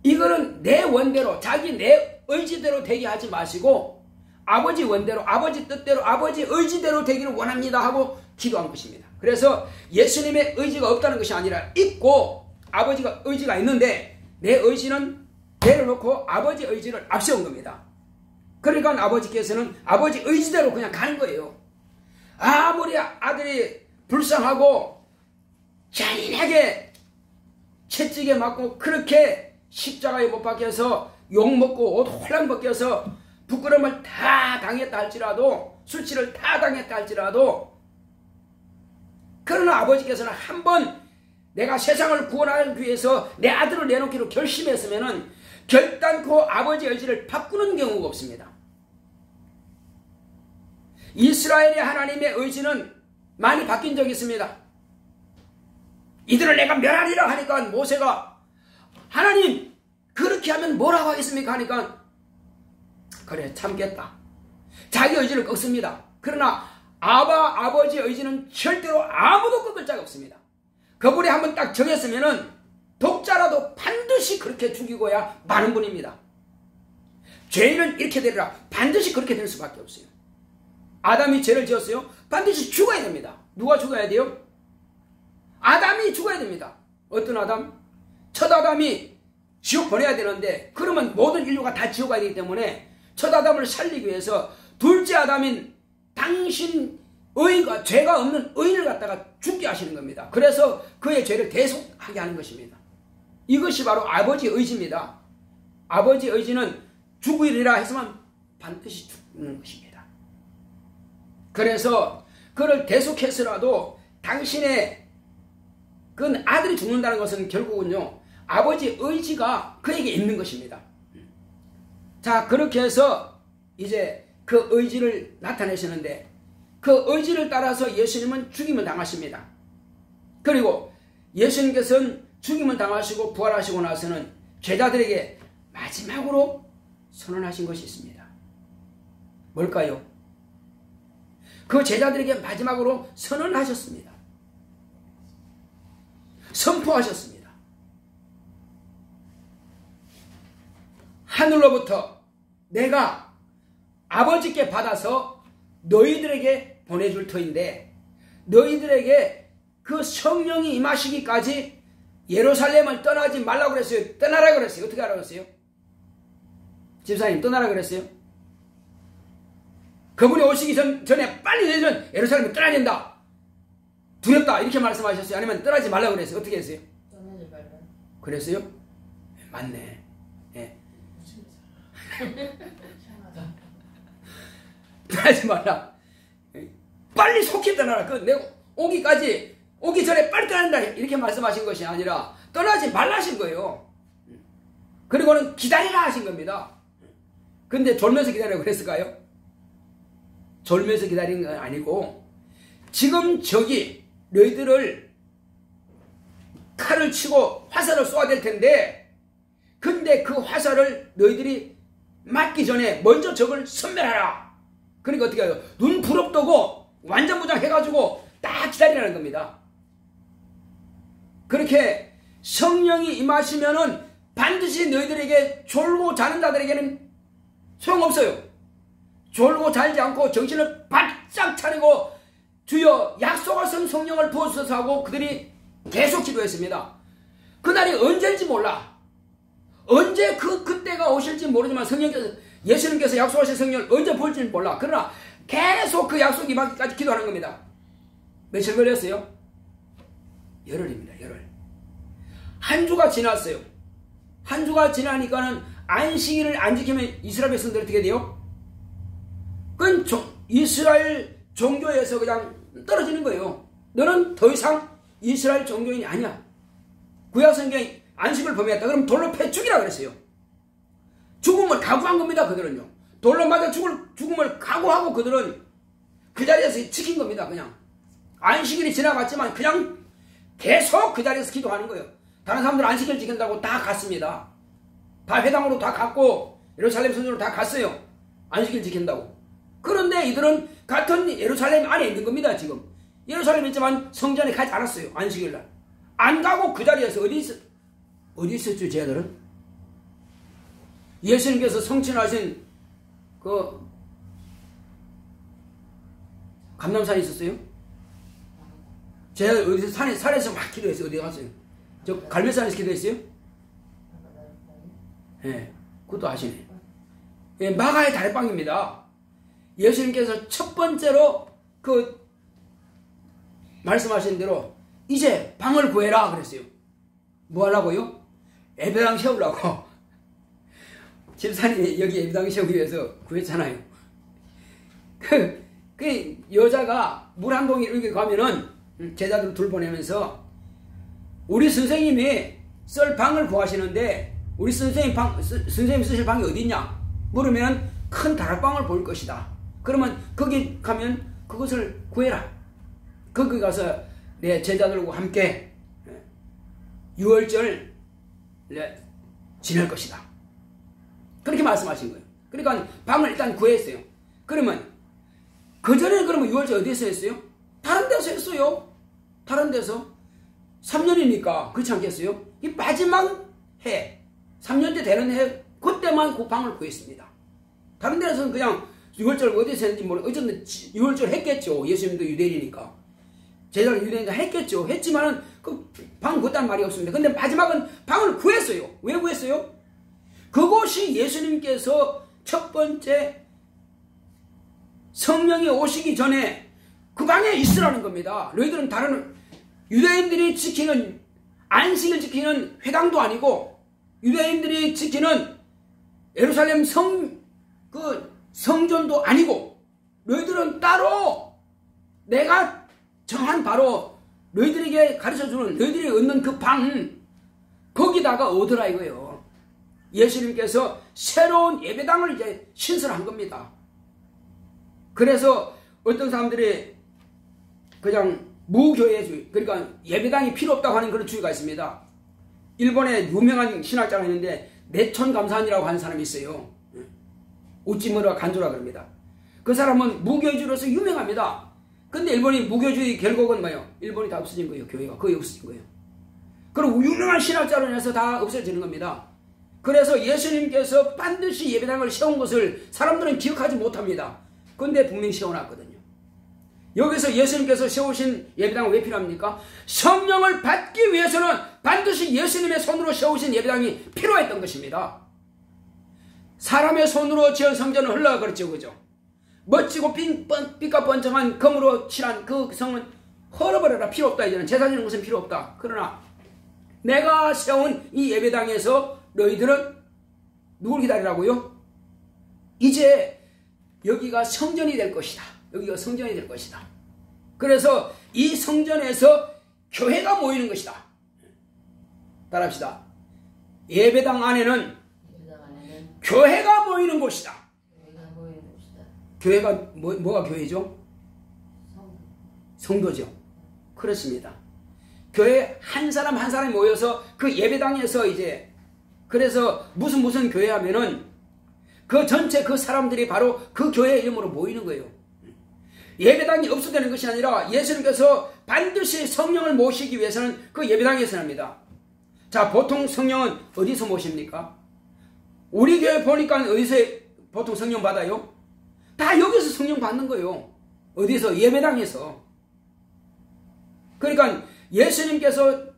이거는 내 원대로 내 의지대로 되게 하지 마시고 아버지 원대로 아버지 뜻대로 아버지 의지대로 되기를 원합니다 하고 기도한 것입니다. 그래서 예수님의 의지가 없다는 것이 아니라 있고 아버지가 의지가 있는데 내 의지는 내려놓고 아버지 의지를 앞세운 겁니다. 그러니까 아버지께서는 아버지 의지대로 그냥 가는 거예요. 아무리 아들이 불쌍하고 잔인하게 채찍에 맞고 그렇게 십자가에 못 박혀서 욕먹고 옷 홀랑 벗겨서 부끄러움을 다 당했다 할지라도 수치를 다 당했다 할지라도 그러나 아버지께서는 한번 내가 세상을 구원하기 위해서 내 아들을 내놓기로 결심했으면은 결단코 아버지 의지를 바꾸는 경우가 없습니다. 이스라엘의 하나님의 의지는 많이 바뀐 적이 있습니다. 이들을 내가 멸하리라 하니까 모세가 하나님 그렇게 하면 뭐라고 하겠습니까 하니까 그래 참겠다. 자기 의지를 꺾습니다. 그러나 아버지의 의지는 절대로 아무도 꺾을 자가 없습니다. 그분이 한번 딱 정했으면은 독자라도 반드시 그렇게 죽이고야 마는 분입니다. 죄인은 이렇게 되리라. 반드시 그렇게 될 수밖에 없어요. 아담이 죄를 지었어요. 반드시 죽어야 됩니다. 누가 죽어야 돼요? 아담이 죽어야 됩니다. 어떤 아담? 첫 아담이 지옥 보내야 되는데 그러면 모든 인류가 다 지옥 가야 되기 때문에 첫 아담을 살리기 위해서 둘째 아담인 당신 의가 죄가 없는 의인을 갖다가 죽게 하시는 겁니다. 그래서 그의 죄를 대속하게 하는 것입니다. 이것이 바로 아버지의 의지입니다. 아버지의 의지는 죽으리라 했으면 반드시 죽는 것입니다. 그래서 그를 대속해서라도 당신의 그 아들이 죽는다는 것은 결국은요 아버지의 의지가 그에게 있는 것입니다. 자, 그렇게 해서 이제 그 의지를 나타내시는데 그 의지를 따라서 예수님은 죽임을 당하십니다. 그리고 예수님께서는 죽임을 당하시고 부활하시고 나서는 제자들에게 마지막으로 선언하신 것이 있습니다. 뭘까요? 그 제자들에게 마지막으로 선언하셨습니다. 선포하셨습니다. 하늘로부터 내가 아버지께 받아서 너희들에게 보내줄 터인데 너희들에게 그 성령이 임하시기까지 예루살렘을 떠나지 말라고 그랬어요. 떠나라 그랬어요. 어떻게 하라고 그랬어요? 집사님 떠나라 그랬어요? 그분이 오시기 전에 빨리 너희들은 예루살렘을 떠나야 된다. 두렵다 이렇게 말씀하셨어요? 아니면 떠나지 말라고 그랬어요? 어떻게 했어요? 떠나지 말라. 그랬어요? 맞네. 예. 떠나지 말라. 빨리 속히 떠나라. 그 내가 오기 전에 빨리 떠난다 이렇게 말씀하신 것이 아니라 떠나지 말라 하신 거예요. 그리고는 기다리라 하신 겁니다. 근데 졸면서 기다리라고 그랬을까요? 졸면서 기다리는 건 아니고 지금 저기 너희들을 칼을 치고 화살을 쏘아야 될 텐데 근데 그 화살을 너희들이 맞기 전에 먼저 적을 섬멸하라. 그러니까 어떻게 해요? 눈 부릅뜨고 완전무장해가지고 딱 기다리라는 겁니다. 그렇게 성령이 임하시면은 반드시 너희들에게 졸고 자는 자들에게는 소용없어요. 졸고 자지 않고 정신을 바짝 차리고 주여 약속하신 성령을 부어주소서 하고 그들이 계속 기도했습니다. 그날이 언제인지 몰라. 언제 그때가 오실지 모르지만 예수님께서 약속하신 성령을 언제 부을지는 몰라. 그러나 계속 그 약속이 임하기까지 기도하는 겁니다. 며칠 걸렸어요? 열흘입니다. 열흘. 한 주가 지났어요. 한 주가 지나니까는 안식일을 안 지키면 이스라엘 백성들 어떻게 돼요? 그건 이스라엘 종교에서 그냥 떨어지는 거예요. 너는 더 이상 이스라엘 종교인이 아니야. 구약 성경이 안식을 범했다. 그럼 돌로 패 죽이라 그랬어요. 죽음을 각오한 겁니다. 그들은요. 돌로 맞아 죽음을 각오하고 그들은 그 자리에서 지킨 겁니다. 그냥 안식일이 지나갔지만 그냥 계속 그 자리에서 기도하는 거예요. 다른 사람들 안식일 지킨다고 다 갔습니다. 다 회당으로 다 갔고 예루살렘 성전으로 다 갔어요. 안식일 지킨다고. 그런데 이들은 같은 예루살렘 안에 있는 겁니다. 지금 예루살렘에 있지만 성전에 가지 않았어요. 안식일날 안 가고 그 자리에서 어디 있었죠? 쟤들은 예수님께서 성취하신 그 감람산에 있었어요? 제가 어디서 산에서 막 기도했어요. 어디 갔어요? 저 갈매산에서 기도했어요? 예, 네, 그것도 아시네. 예, 마가의 다래방입니다. 예수님께서 첫 번째로 그 말씀하신 대로 이제 방을 구해라 그랬어요. 뭐 하려고요? 예배당 세우려고. 집사님이 여기 예배당 세우기 위해서 구했잖아요. 그 여자가 물 한 동이 이렇게 가면은 제자들 둘 보내면서 우리 선생님이 쓸 방을 구하시는데 우리 선생님 쓰실 방이 어디 있냐? 물으면 큰 다락방을 볼 것이다. 그러면 거기 가면 그것을 구해라. 거기 가서 내 제자들과 함께 유월절 지낼 것이다. 그렇게 말씀하신 거예요. 그러니까 방을 일단 구했어요. 그러면 그전에 그러면 유월절 어디에서 했어요? 다른 데서 했어요. 다른 데서 3년이니까 그렇지 않겠어요? 이 마지막 해 3년째 되는 해 그때만 그 방을 구했습니다. 다른 데서는 그냥 6월절 어디서 했는지 모르겠어요. 어쨌든 6월절 했겠죠. 예수님도 유대인이니까 제자는 유대인이니까 했겠죠. 했지만은 그 방 구했다는 말이 없습니다. 근데 마지막은 방을 구했어요. 왜 구했어요? 그곳이 예수님께서 첫 번째 성령이 오시기 전에 그 방에 있으라는 겁니다. 너희들은 다른 유대인들이 지키는 안식을 지키는 회당도 아니고 유대인들이 지키는 예루살렘 성전도 아니고 너희들은 따로 내가 정한 바로 너희들에게 가르쳐주는 너희들이 얻는 그 방 거기다가 얻으라 이거예요. 예수님께서 새로운 예배당을 이제 신설한 겁니다. 그래서 어떤 사람들이 그냥 무교회주의, 그러니까 예배당이 필요 없다고 하는 그런 주의가 있습니다. 일본에 유명한 신학자가 있는데 내천감사한이라고 하는 사람이 있어요. 우찌무라 간조라 그럽니다. 그 사람은 무교주의로서 유명합니다. 근데 일본이 무교주의 결국은 뭐예요? 일본이 다 없어진 거예요. 교회가 거의 없어진 거예요. 그리고 유명한 신학자로 인해서 다 없어지는 겁니다. 그래서 예수님께서 반드시 예배당을 세운 것을 사람들은 기억하지 못합니다. 근데 분명히 세워놨거든요. 여기서 예수님께서 세우신 예배당은 왜 필요합니까? 성령을 받기 위해서는 반드시 예수님의 손으로 세우신 예배당이 필요했던 것입니다. 사람의 손으로 지은 성전은 흘러가 그렇죠, 그죠? 멋지고 빛과 번쩍한 금으로 칠한 그 성은 헐어버려라, 필요 없다. 이제는 제사 지는 것은 필요 없다. 그러나 내가 세운 이 예배당에서 너희들은 누굴 기다리라고요? 이제 여기가 성전이 될 것이다. 여기가 성전이 될 것이다. 그래서 이 성전에서 교회가 모이는 것이다. 따라합시다. 예배당 안에는 교회가 모이는 곳이다. 교회가 뭐가 교회죠? 성도죠. 그렇습니다. 교회 한 사람 한 사람이 모여서 그 예배당에서 이제 그래서 무슨 교회 하면은 그 전체 그 사람들이 바로 그 교회 이름으로 모이는 거예요. 예배당이 없어지는 것이 아니라 예수님께서 반드시 성령을 모시기 위해서는 그 예배당에서 합니다. 자, 보통 성령은 어디서 모십니까? 우리 교회 보니까 어디서 보통 성령 받아요? 다 여기서 성령 받는 거예요. 어디서? 예배당에서. 그러니까 예수님께서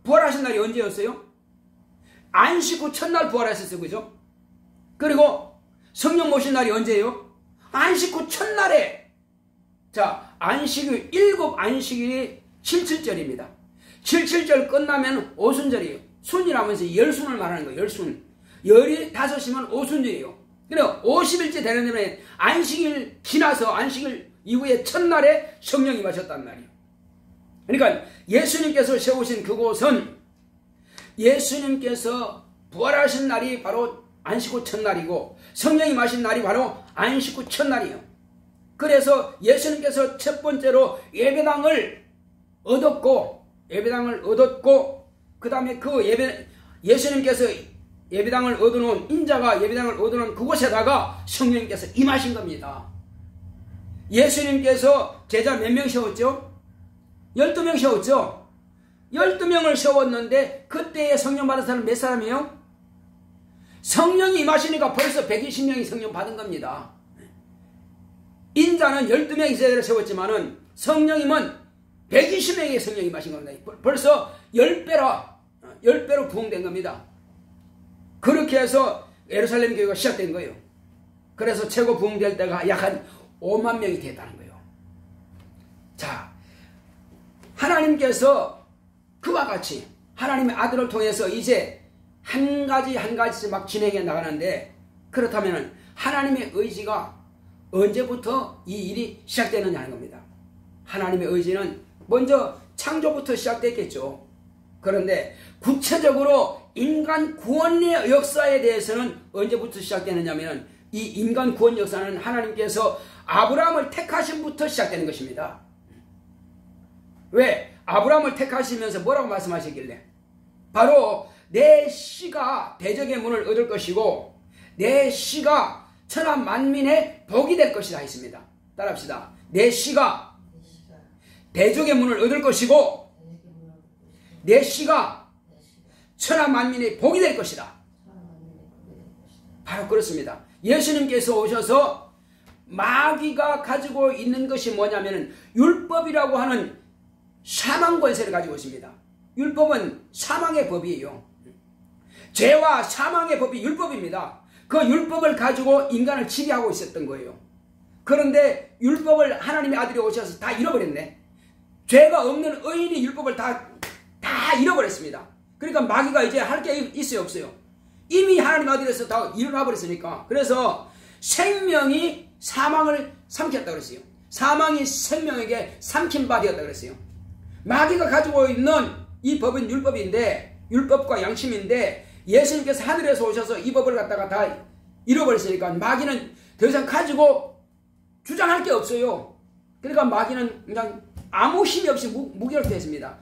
부활하신 날이 언제였어요? 안식 후 첫날 부활하셨어요. 그죠? 그리고 성령 모신 날이 언제예요? 안식 후 첫날에. 자, 안식일, 7안식일이 77절입니다. 77절 끝나면 오순절이에요. 순이라면서 열순을 말하는 거예요. 열순. 열이 5이면 오순절이에요. 그래서 50일째 되는 데면 안식일 지나서 안식일 이후에 첫날에 성령이 마셨단 말이에요. 그러니까 예수님께서 세우신 그곳은 예수님께서 부활하신 날이 바로 안식 후 첫날이고 성령이 마신 날이 바로 안식 후 첫날이에요. 그래서 예수님께서 첫 번째로 예배당을 얻었고 그 다음에 그 예수님께서 예배당을 얻어놓은 인자가 예배당을 얻어놓은 그곳에다가 성령님께서 임하신 겁니다. 예수님께서 제자 몇 명 세웠죠? 12명 세웠죠? 12명을 세웠는데 그때에 성령 받은 사람 몇 사람이에요? 성령이 임하시니까 벌써 120명이 성령 받은 겁니다. 인자는 12명이 제자를 세웠지만은 성령님은 120명의 성령이 임하신 겁니다. 벌써 10배로 부흥된 겁니다. 그렇게 해서 예루살렘 교회가 시작된 거예요. 그래서 최고 부흥될 때가 약 한 5만 명이 됐다는 거예요. 자, 하나님께서 그와 같이 하나님의 아들을 통해서 이제 한 가지 막 진행해 나가는데, 그렇다면 하나님의 의지가 언제부터 이 일이 시작되느냐는 겁니다. 하나님의 의지는 먼저 창조부터 시작됐겠죠. 그런데 구체적으로 인간 구원의 역사에 대해서는 언제부터 시작되느냐면 이 인간 구원 역사는 하나님께서 아브라함을 택하심부터 시작되는 것입니다. 왜? 아브라함을 택하시면서 뭐라고 말씀하시길래? 바로 내 씨가 대적의 문을 얻을 것이고 내 씨가 천하 만민의 복이 될 것이다 했습니다. 따라합시다. 내 씨가 대적의 문을 얻을 것이고 내 씨가 천하 만민의 복이 될 것이다. 바로 그렇습니다. 예수님께서 오셔서 마귀가 가지고 있는 것이 뭐냐면 율법이라고 하는 사망 권세를 가지고 있습니다. 율법은 사망의 법이에요. 죄와 사망의 법이 율법입니다. 그 율법을 가지고 인간을 지배하고 있었던 거예요. 그런데 율법을 하나님의 아들이 오셔서 다 잃어버렸네. 죄가 없는 의인이 율법을 다 잃어버렸습니다. 그러니까 마귀가 이제 할 게 있어요, 없어요? 이미 하나님 아들에서 다 일어나버렸으니까. 그래서 생명이 사망을 삼켰다고 그랬어요. 사망이 생명에게 삼킨 바 되었다고 그랬어요. 마귀가 가지고 있는 이 법은 율법인데, 율법과 양심인데, 예수님께서 하늘에서 오셔서 이 법을 갖다가 다 잃어버렸으니까 마귀는 더 이상 가지고 주장할 게 없어요. 그러니까 마귀는 그냥 아무 힘이 없이 무결투했습니다.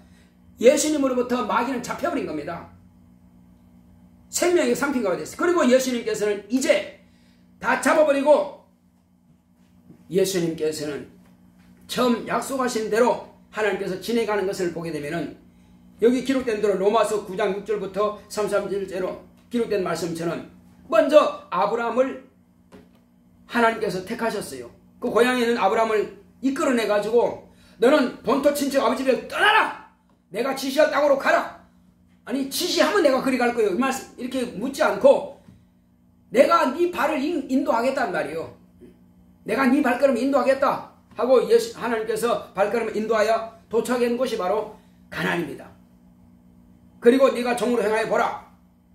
예수님으로부터 마귀는 잡혀버린 겁니다. 생명이 삼킨 거가 됐어요. 그리고 예수님께서는 이제 다 잡아버리고 예수님께서는 처음 약속하신 대로 하나님께서 지내가는 것을 보게 되면은 여기 기록된 대로 로마서 9장 6절부터 33절째로 기록된 말씀처럼 먼저 아브라함을 하나님께서 택하셨어요. 그 고향에 있는 아브라함을 이끌어내가지고 너는 본토 친척 아버지 집에 떠나라! 내가 지시할 땅으로 가라! 아니 지시하면 내가 그리 갈 거예요. 이렇게 묻지 않고 내가 네 발을 인도하겠다는 말이에요. 내가 네 발걸음을 인도하겠다 하고 하나님께서 발걸음을 인도하여 도착한 곳이 바로 가나안입니다. 그리고 네가 종으로 행하여 보라.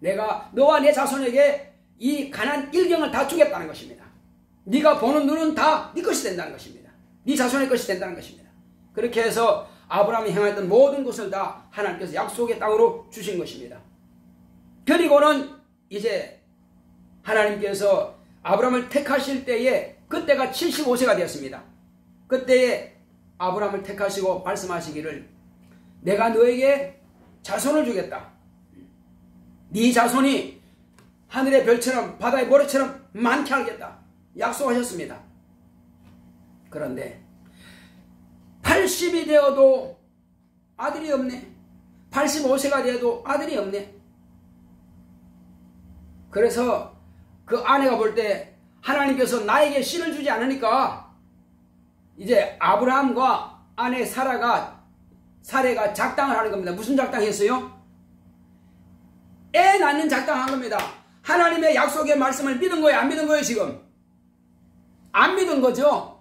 내가 너와 내 자손에게 이 가나안 일경을 다 주겠다는 것입니다. 네가 보는 눈은 다 네 것이 된다는 것입니다. 네 자손의 것이 된다는 것입니다. 그렇게 해서 아브라함이 행했던 모든 것을 다 하나님께서 약속의 땅으로 주신 것입니다. 그리고는 이제 하나님께서 아브라함을 택하실 때에 그때가 75세가 되었습니다. 그때에 아브라함을 택하시고 말씀하시기를 내가 너에게 자손을 주겠다. 네 자손이 하늘의 별처럼 바다의 모래처럼 많게 하겠다. 약속하셨습니다. 그런데 80이 되어도 아들이 없네. 85세가 되어도 아들이 없네. 그래서 그 아내가 볼 때 하나님께서 나에게 씨를 주지 않으니까 이제 아브라함과 아내 사레가 작당을 하는 겁니다. 무슨 작당했어요? 애 낳는 작당한 겁니다. 하나님의 약속의 말씀을 믿은 거예요? 안 믿은 거예요? 지금? 안 믿은 거죠?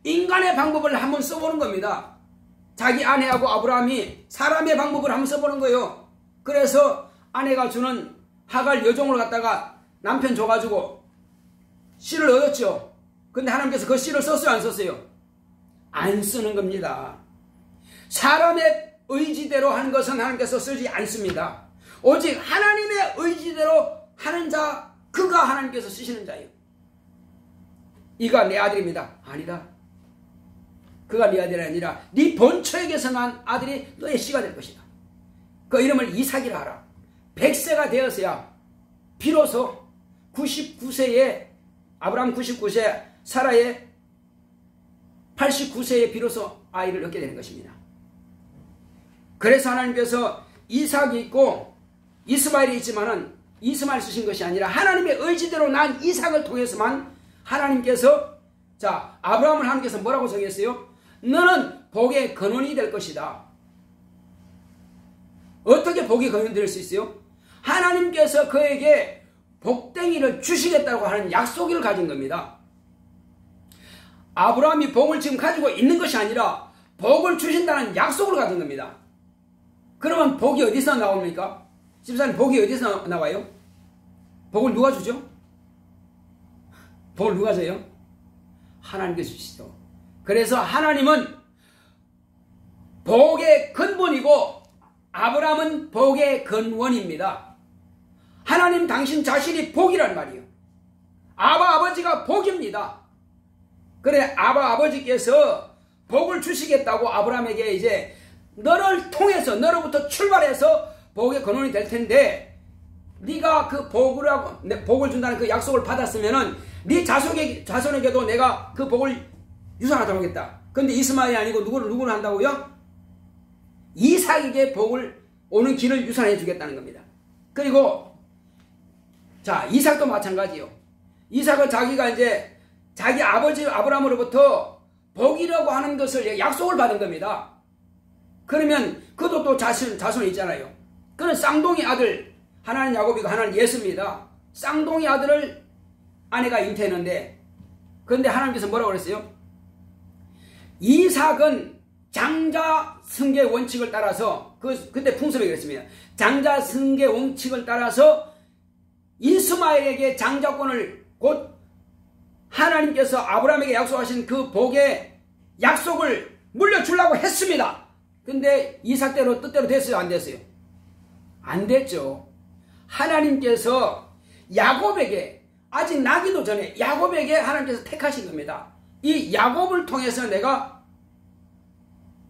인간의 방법을 한번 써보는 겁니다. 자기 아내하고 아브라함이 사람의 방법을 한번 써보는 거예요. 그래서 아내가 주는 하갈 여종을 갖다가 남편 줘가지고 씨를 얻었죠. 근데 하나님께서 그 씨를 썼어요? 안 썼어요? 안 쓰는 겁니다. 사람의 의지대로 하는 것은 하나님께서 쓰지 않습니다. 오직 하나님의 의지대로 하는 자, 그가 하나님께서 쓰시는 자예요. 이가 내 아들입니다. 아니다. 그가 네 아들이 아니라 네 본처에게서 난 아들이 너의 씨가 될 것이다. 그 이름을 이삭이라 하라. 100세가 되었어야 비로소 99세에 아브라함 99세, 사라의 89세에 비로소 아이를 얻게 되는 것입니다. 그래서 하나님께서 이삭이 있고 이스마엘이 있지만은 이스마엘 쓰신 것이 아니라 하나님의 의지대로 난 이삭을 통해서만 하나님께서 아브라함을 하나님께서 뭐라고 정했어요? 너는 복의 근원이 될 것이다. 어떻게 복의 근원이 될 수 있어요? 하나님께서 그에게 복덩이를 주시겠다고 하는 약속을 가진 겁니다. 아브라함이 복을 지금 가지고 있는 것이 아니라 복을 주신다는 약속을 가진 겁니다. 그러면 복이 어디서 나옵니까? 집사님, 복이 어디서 나와요? 복을 누가 주죠? 복을 누가 줘요? 하나님께서 주시죠. 그래서 하나님은 복의 근본이고 아브라함은 복의 근원입니다. 하나님 당신 자신이 복이란 말이에요. 아버지가 복입니다. 그래, 아버지께서 복을 주시겠다고 아브라함에게 이제 너를 통해서, 너로부터 출발해서 복의 근원이 될 텐데, 네가 그 복을 준다는 그 약속을 받았으면은 네 자손에게도 내가 그 복을 유산하도록 하겠다. 근데 이스마엘이 아니고 누구를 한다고요? 이삭에게 복을 오는 길을 유산해 주겠다는 겁니다. 그리고 자, 이삭도 마찬가지요. 이삭은 자기가 이제 자기 아버지 아브라함으로부터 복이라고 하는 것을 약속을 받은 겁니다. 그러면 그도 또 자손이 있잖아요. 그는 쌍둥이 아들, 하나는 야곱이고 하나는 예수입니다. 쌍둥이 아들을 아내가 잉태했는데, 그런데 하나님께서 뭐라고 그랬어요? 이삭은 장자 승계 원칙을 따라서, 그때 풍습이 그랬습니다. 장자 승계 원칙을 따라서 이스마엘에게 장자권을 곧 하나님께서 아브라함에게 약속하신 그 복의 약속을 물려주려고 했습니다. 근데 이삭대로 뜻대로 됐어요? 안 됐어요? 안 됐죠. 하나님께서 야곱에게, 아직 나기도 전에 야곱에게 하나님께서 택하신 겁니다. 이 야곱을 통해서 내가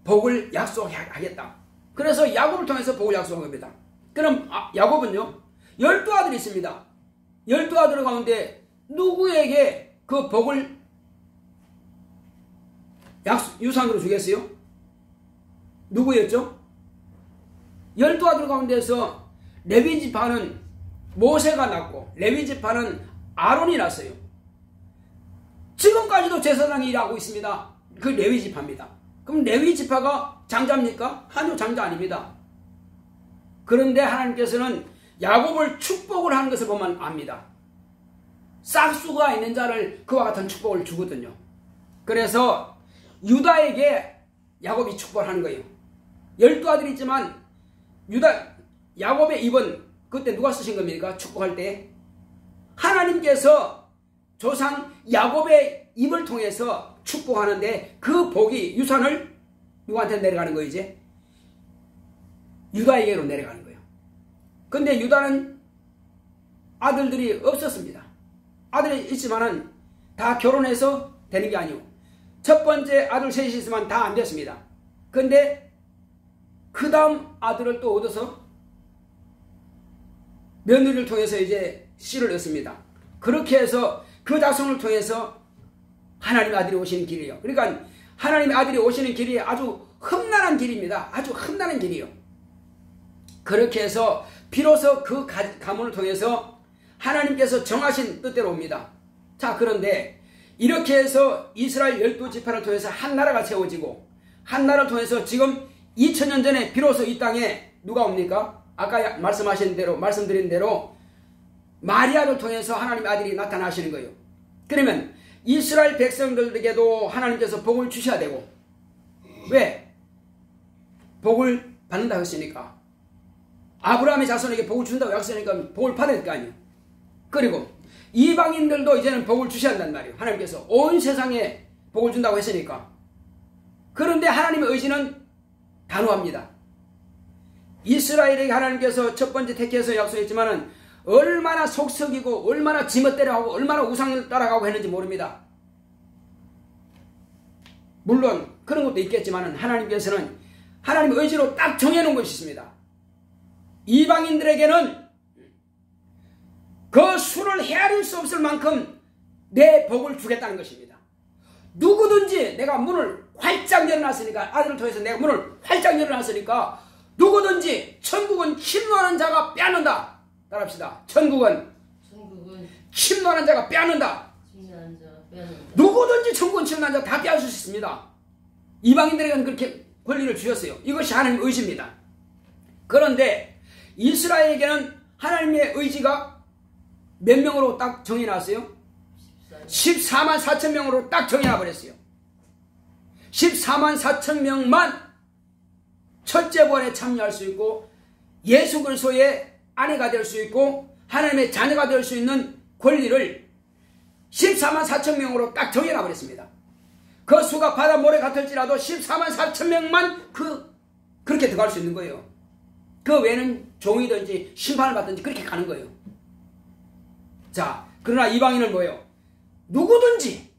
복을 약속하겠다. 그래서 야곱을 통해서 복을 약속한 겁니다. 그럼 야곱은요, 12아들이 있습니다. 12아들 가운데 누구에게 그 복을 유산으로 주겠어요? 누구였죠? 12아들 가운데서 레위지파는 모세가 낳고 레위지파는 아론이 낳았어요. 지금까지도 제사장이 일하고 있습니다. 그 레위지파입니다. 그럼 레위지파가 장자입니까? 아니요, 장자 아닙니다. 그런데 하나님께서는 야곱을 축복을 하는 것을 보면 압니다. 싹수가 있는 자를 그와 같은 축복을 주거든요. 그래서 유다에게 야곱이 축복을 하는 거예요. 12아들이 있지만 야곱의 입은 그때 누가 쓰신 겁니까? 축복할 때 하나님께서 조상 야곱의 입을 통해서 축복하는데, 그 복이 유산을 누구한테 내려가는 거예요? 이제 유다에게로 내려가는 거예요. 근데 유다는 아들들이 없었습니다. 아들이 있지만은 다 결혼해서 되는 게 아니고, 첫 번째 아들 셋이 있으면 다 안 됐습니다. 근데 그 다음 아들을 또 얻어서 며느리를 통해서 이제 씨를 얻습니다. 그렇게 해서 그 자손을 통해서 하나님의 아들이 오시는 길이에요. 그러니까 하나님의 아들이 오시는 길이 아주 험난한 길입니다. 아주 험난한 길이에요. 그렇게 해서 비로소 그 가문을 통해서 하나님께서 정하신 뜻대로 옵니다. 자, 그런데 이렇게 해서 이스라엘 12지파를 통해서 한 나라가 세워지고, 한 나라를 통해서 지금 2000년 전에 비로소 이 땅에 누가 옵니까? 아까 말씀드린 대로 마리아를 통해서 하나님의 아들이 나타나시는 거예요. 그러면 이스라엘 백성들에게도 하나님께서 복을 주셔야 되고, 왜? 복을 받는다고 했으니까. 아브라함의 자손에게 복을 준다고 약속하니까 복을 받아야 될 거 아니에요. 그리고 이방인들도 이제는 복을 주셔야 한단 말이에요. 하나님께서 온 세상에 복을 준다고 했으니까. 그런데 하나님의 의지는 단호합니다. 이스라엘에게 하나님께서 첫 번째 택해서 약속했지만은 얼마나 속썩이고 얼마나 지멋대로하고 얼마나 우상을 따라가고 했는지 모릅니다. 물론 그런 것도 있겠지만은 하나님께서는 하나님의 의지로 딱 정해놓은 것이 있습니다. 이방인들에게는 그 수를 헤아릴 수 없을 만큼 내 복을 주겠다는 것입니다. 누구든지 내가 문을 활짝 열어놨으니까, 아들을 통해서 내가 문을 활짝 열어놨으니까 누구든지 천국은 침노하는 자가 빼앗는다. 따라합시다. 천국은 침노하는 자가 빼앗는다. 누구든지 천국은 침노하는 자 다 빼앗을 수 있습니다. 이방인들에게는 그렇게 권리를 주셨어요. 이것이 하나님의 의지입니다. 그런데 이스라엘에게는 하나님의 의지가 몇 명으로 딱 정해놨어요? 14만 4천 명으로 딱 정해놔버렸어요. 14만 4천 명만 첫째 부활에 참여할 수 있고, 예수 그리스도의 아내가 될 수 있고, 하나님의 자녀가 될 수 있는 권리를 14만 4천 명으로 딱 정해놔버렸습니다. 그 수가 바다 모래 같을지라도 14만 4천 명만 그렇게 들어갈 수 있는 거예요. 그 외에는 종이든지 심판을 받든지 그렇게 가는 거예요. 자, 그러나 이방인은 뭐예요? 누구든지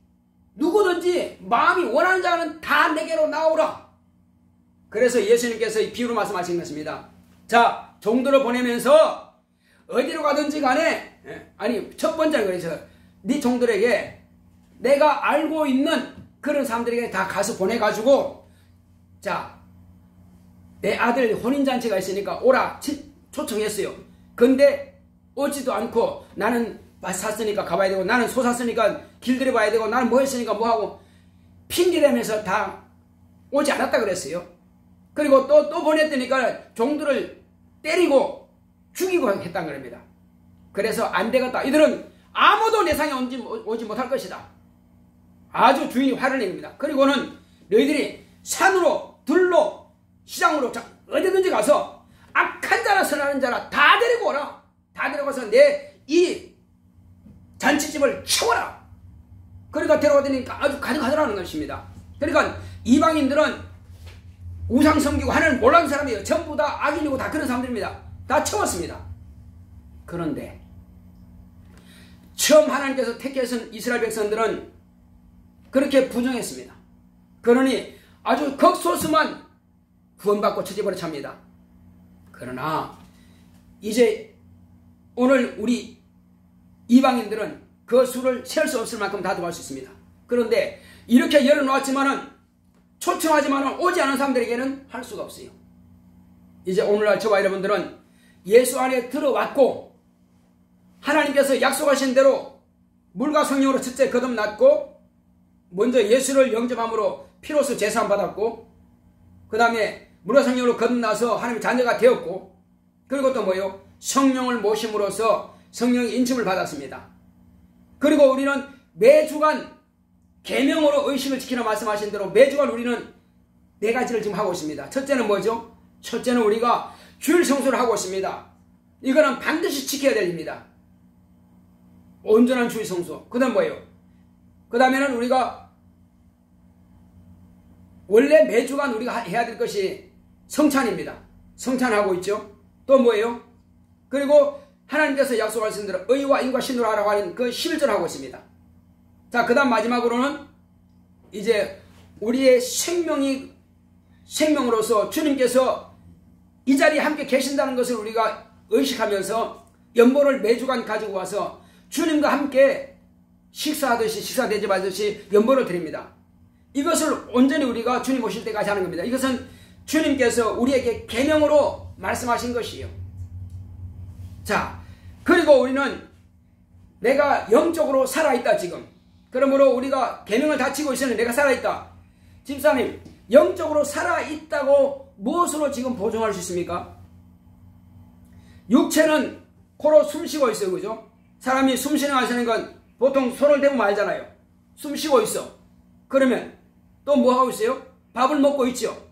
마음이 원하는 자는 다 내게로 나오라. 그래서 예수님께서 이 비유로 말씀하신 것입니다. 자, 종들을 보내면서 어디로 가든지 간에, 첫 번째는 그래서 네 종들에게 내가 알고 있는 그런 사람들에게 다 가서 보내가지고 자, 내 아들 혼인잔치가 있으니까 오라 초청했어요. 근데 오지도 않고 나는 밭 샀으니까 가봐야 되고 나는 소 샀으니까 길들여 봐야 되고 나는 뭐 했으니까 뭐 하고 핑계대면서 다 오지 않았다 그랬어요. 그리고 또 보냈더니까 종들을 때리고 죽이고 했단 겁니다. 그래서 안 되겠다. 이들은 아무도 내 상에 오지 못할 것이다. 아주 주인이 화를 냅니다. 그리고는 너희들이 산으로 들로 시장으로 어디든지 가서 악한 자나 선하는 자나 다 데리고 오라. 다 데려가서 내 이 잔치집을 채워라. 그러니까 데려오더니까 아주 가득하더라는 것입니다. 그러니까 이방인들은 우상 섬기고 하나님 몰라는 사람이에요. 전부 다 악인이고 다 그런 사람들입니다. 다 채웠습니다. 그런데 처음 하나님께서 택하신 이스라엘 백성들은 그렇게 부정했습니다. 그러니 아주 극소수만 구원받고 처지버려 찹니다. 그러나 이제 오늘 우리 이방인들은 그 수를 셀 수 없을 만큼 다 들어갈 수 있습니다. 그런데 이렇게 열어놓았지만은 초청하지만은 오지 않은 사람들에게는 할 수가 없어요. 이제 오늘날 저와 여러분들은 예수 안에 들어왔고 하나님께서 약속하신 대로 물과 성령으로 첫째 거듭났고 먼저 예수를 영접함으로 피로써 제사함 받았고 그 다음에 물과 성령으로 거듭나서 하나님의 자녀가 되었고 그리고 또 뭐요? 성령을 모심으로써 성령의 인침을 받았습니다. 그리고 우리는 매주간 계명으로 의식을 지키라 말씀하신 대로 매주간 우리는 네 가지를 지금 하고 있습니다. 첫째는 뭐죠? 첫째는 우리가 주일 성수를 하고 있습니다. 이거는 반드시 지켜야 될 일입니다. 온전한 주일 성수. 그 다음 뭐예요? 그 다음에는 우리가 원래 매주간 우리가 해야 될 것이 성찬입니다. 성찬하고 있죠. 또 뭐예요? 그리고 하나님께서 약속하신 대로 의와 인과 신으로 하라고 하는 그 11절 하고 있습니다. 자, 그 다음 마지막으로는 이제 우리의 생명으로서 주님께서 이 자리에 함께 계신다는 것을 우리가 의식하면서 연보를 매주간 가지고 와서 주님과 함께 식사하듯이 식사 대접하듯이 연보를 드립니다. 이것을 온전히 우리가 주님 오실 때까지 하는 겁니다. 이것은 주님께서 우리에게 계명으로 말씀하신 것이에요. 자, 그리고 우리는 내가 영적으로 살아있다 지금. 그러므로 우리가 계명을 다 지고 있으니 내가 살아있다. 집사님, 영적으로 살아있다고 무엇으로 지금 보증할 수 있습니까? 육체는 코로 숨 쉬고 있어요. 그죠? 사람이 숨 쉬는 거 하시는 건 보통 손을 대고 말잖아요. 숨 쉬고 있어. 그러면 또 뭐 하고 있어요? 밥을 먹고 있죠.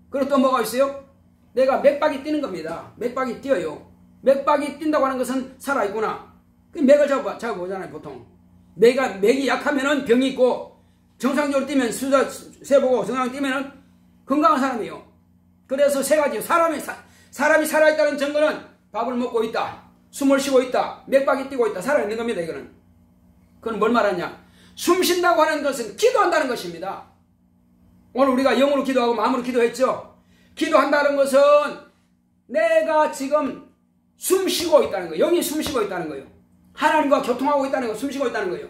그리고 또 뭐가 있어요? 내가 맥박이 뛰는 겁니다. 맥박이 뛰어요. 맥박이 뛴다고 하는 것은 살아있구나. 그 맥을 잡아보잖아요, 보통. 맥이 약하면은 병이 있고, 정상적으로 뛰면 수자 세보고 정상적으로 뛰면은 건강한 사람이에요. 그래서 세 가지. 사람이 살아있다는 증거는 밥을 먹고 있다. 숨을 쉬고 있다. 맥박이 뛰고 있다. 살아있는 겁니다, 이거는. 그건 뭘 말하냐? 숨 쉰다고 하는 것은 기도한다는 것입니다. 오늘 우리가 영으로 기도하고 마음으로 기도했죠? 기도한다는 것은 내가 지금 숨 쉬고 있다는 거예요. 영이 숨 쉬고 있다는 거예요. 하나님과 교통하고 있다는 거예요. 숨 쉬고 있다는 거예요.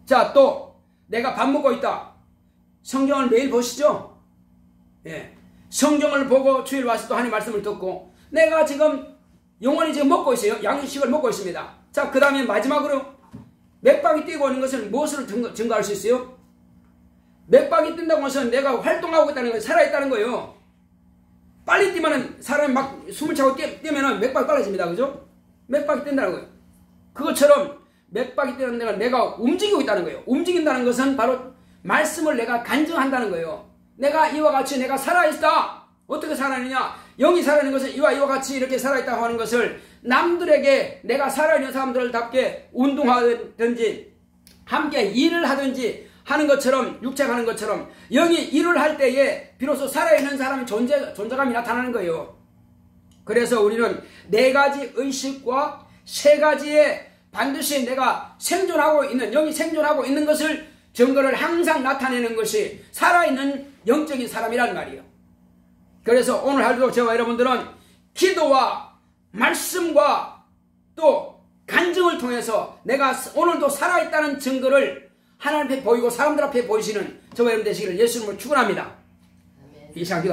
자, 또 내가 밥 먹고 있다. 성경을 매일 보시죠? 예. 성경을 보고 주일 와서 또 하나님 말씀을 듣고 내가 지금 영원히 지금 먹고 있어요. 양식을 먹고 있습니다. 자, 그 다음에 마지막으로 맥박이 뛰고 있는 것을 무엇으로 증거할 수 있어요? 맥박이 뛴다고 해서 내가 활동하고 있다는 거예요. 살아있다는 거예요. 빨리 뛰면은 사람이 막 숨을 차고 뛰면은 맥박이 빨라집니다. 그죠? 맥박이 뛴다는 거예요. 그것처럼 맥박이 뛰는 데가 내가 움직이고 있다는 거예요. 움직인다는 것은 바로 말씀을 내가 간증한다는 거예요. 내가 이와 같이 내가 살아있다. 어떻게 살아있느냐? 영이 살아있는 것은 이와 같이 이렇게 살아있다고 하는 것을 남들에게 내가 살아있는 사람들답게 운동하든지 함께 일을 하든지 하는 것처럼 육체가 하는 것처럼 영이 일을 할 때에 비로소 살아있는 사람의 존재감이 나타나는 거예요. 그래서 우리는 네 가지 의식과 세 가지의 반드시 내가 생존하고 있는 영이 생존하고 있는 것을 증거를 항상 나타내는 것이 살아있는 영적인 사람이란 말이에요. 그래서 오늘 하루도 저와 여러분들은 기도와 말씀과 또 간증을 통해서 내가 오늘도 살아있다는 증거를 하나님 앞에 보이고 사람들 앞에 보이시는 저와 여러분 되시기를 예수님으로 축원합니다. 아멘. 이 시간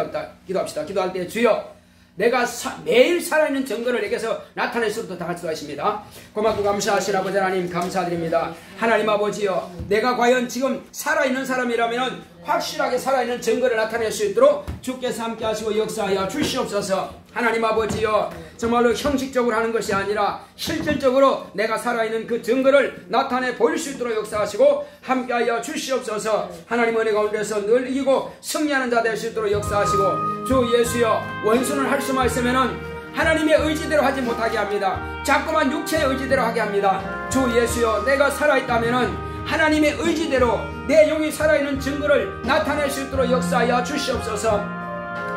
기도합시다. 기도할 때 주여 내가 매일 살아있는 증거를 내게서 나타낼 수 있도록 다 같이 기도하십니다. 고맙고 감사하신 아버지 하나님 감사드립니다. 하나님 아버지여 내가 과연 지금 살아있는 사람이라면 확실하게 살아있는 증거를 나타낼 수 있도록 주께서 함께 하시고 역사하여 주시옵소서. 하나님 아버지여 정말로 형식적으로 하는 것이 아니라 실질적으로 내가 살아있는 그 증거를 나타내 보일 수 있도록 역사하시고 함께하여 주시옵소서. 하나님 은혜 가운데서 늘 이기고 승리하는 자 될 수 있도록 역사하시고 주 예수여 원수는 할 수만 있으면은 하나님의 의지대로 하지 못하게 합니다. 자꾸만 육체의 의지대로 하게 합니다. 주 예수여 내가 살아있다면은 하나님의 의지대로 내 영이 살아있는 증거를 나타낼 수 있도록 역사하여 주시옵소서.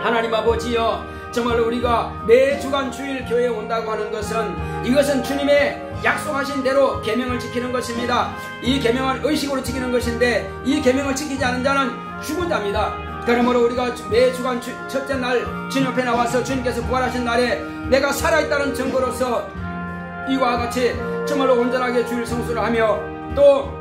하나님 아버지여 정말로 우리가 매 주간 주일 교회에 온다고 하는 것은 이것은 주님의 약속하신 대로 계명을 지키는 것입니다. 이 계명은 의식으로 지키는 것인데 이 계명을 지키지 않은 자는 죽은 자입니다. 그러므로 우리가 매 주간 첫째 날 주님 앞에 나와서 주님께서 부활하신 날에 내가 살아있다는 증거로서 이와 같이 정말로 온전하게 주일 성수를 하며 또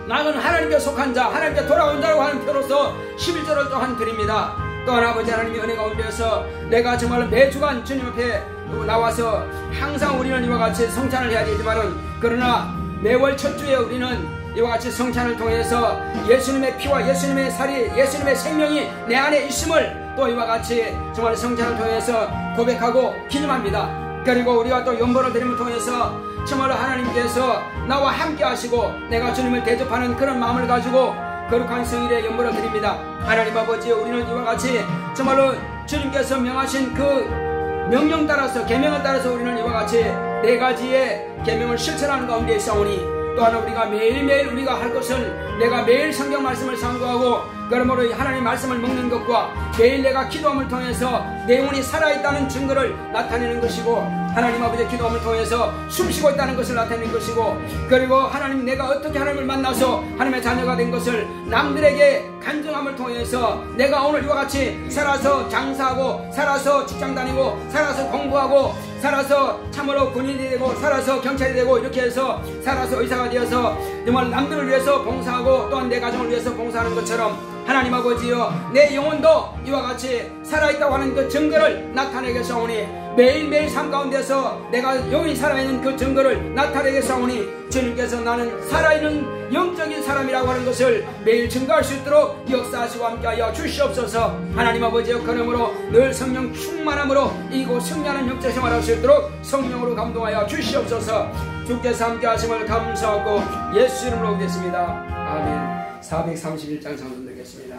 나는 하나님께 속한 자 하나님께 돌아온 자라고 하는 표로서 11절을 또한 드립니다. 또한 아버지 하나님의 은혜 가운데서 내가 정말로 매주간 주님 앞에 나와서 항상 우리는 이와 같이 성찬을 해야 되지만은 그러나 매월 첫 주에 우리는 이와 같이 성찬을 통해서 예수님의 피와 예수님의 살이 예수님의 생명이 내 안에 있음을 또 이와 같이 정말 성찬을 통해서 고백하고 기념합니다. 그리고 우리가 또 연보를 드림을 통해서 정말로 하나님께서 나와 함께 하시고 내가 주님을 대접하는 그런 마음을 가지고 거룩한 성일의 연보를 드립니다. 하나님 아버지 우리는 이와 같이 정말로 주님께서 명하신 그 명령 따라서 계명을 따라서 우리는 이와 같이 네 가지의 계명을 실천하는 가운데 있사오니 또한 우리가 매일매일 우리가 할 것은 내가 매일 성경 말씀을 상고하고 그러므로 하나님 말씀을 먹는 것과 매일 내가 기도함을 통해서 내 영혼이 살아있다는 증거를 나타내는 것이고 하나님 아버지의 기도함을 통해서 숨쉬고 있다는 것을 나타내는 것이고 그리고 하나님 내가 어떻게 하나님을 만나서 하나님의 자녀가 된 것을 남들에게 간증함을 통해서 내가 오늘 이와 같이 살아서 장사하고 살아서 직장 다니고 살아서 공부하고 살아서 참으로 군인이 되고 살아서 경찰이 되고 이렇게 해서 살아서 의사가 되어서 정말 남들을 위해서 봉사하고 또한 내 가정을 위해서 봉사하는 것처럼 하나님 아버지여 내 영혼도 이와 같이 살아있다고 하는 그 증거를 나타내겠사오니 매일매일 삶 가운데서 내가 영이 살아있는 그 증거를 나타내겠사오니 주님께서 나는 살아있는 영적인 사람이라고 하는 것을 매일 증거할 수 있도록 역사하시고 함께하여 주시옵소서. 하나님 아버지여 그러므로 늘 성령 충만함으로 이고 승리하는 영적 생활할 수 있도록 성령으로 감동하여 주시옵소서. 주께서 함께하심을 감사하고 예수 이름으로 오겠습니다. 아멘. 431장 성경 드리겠습니다.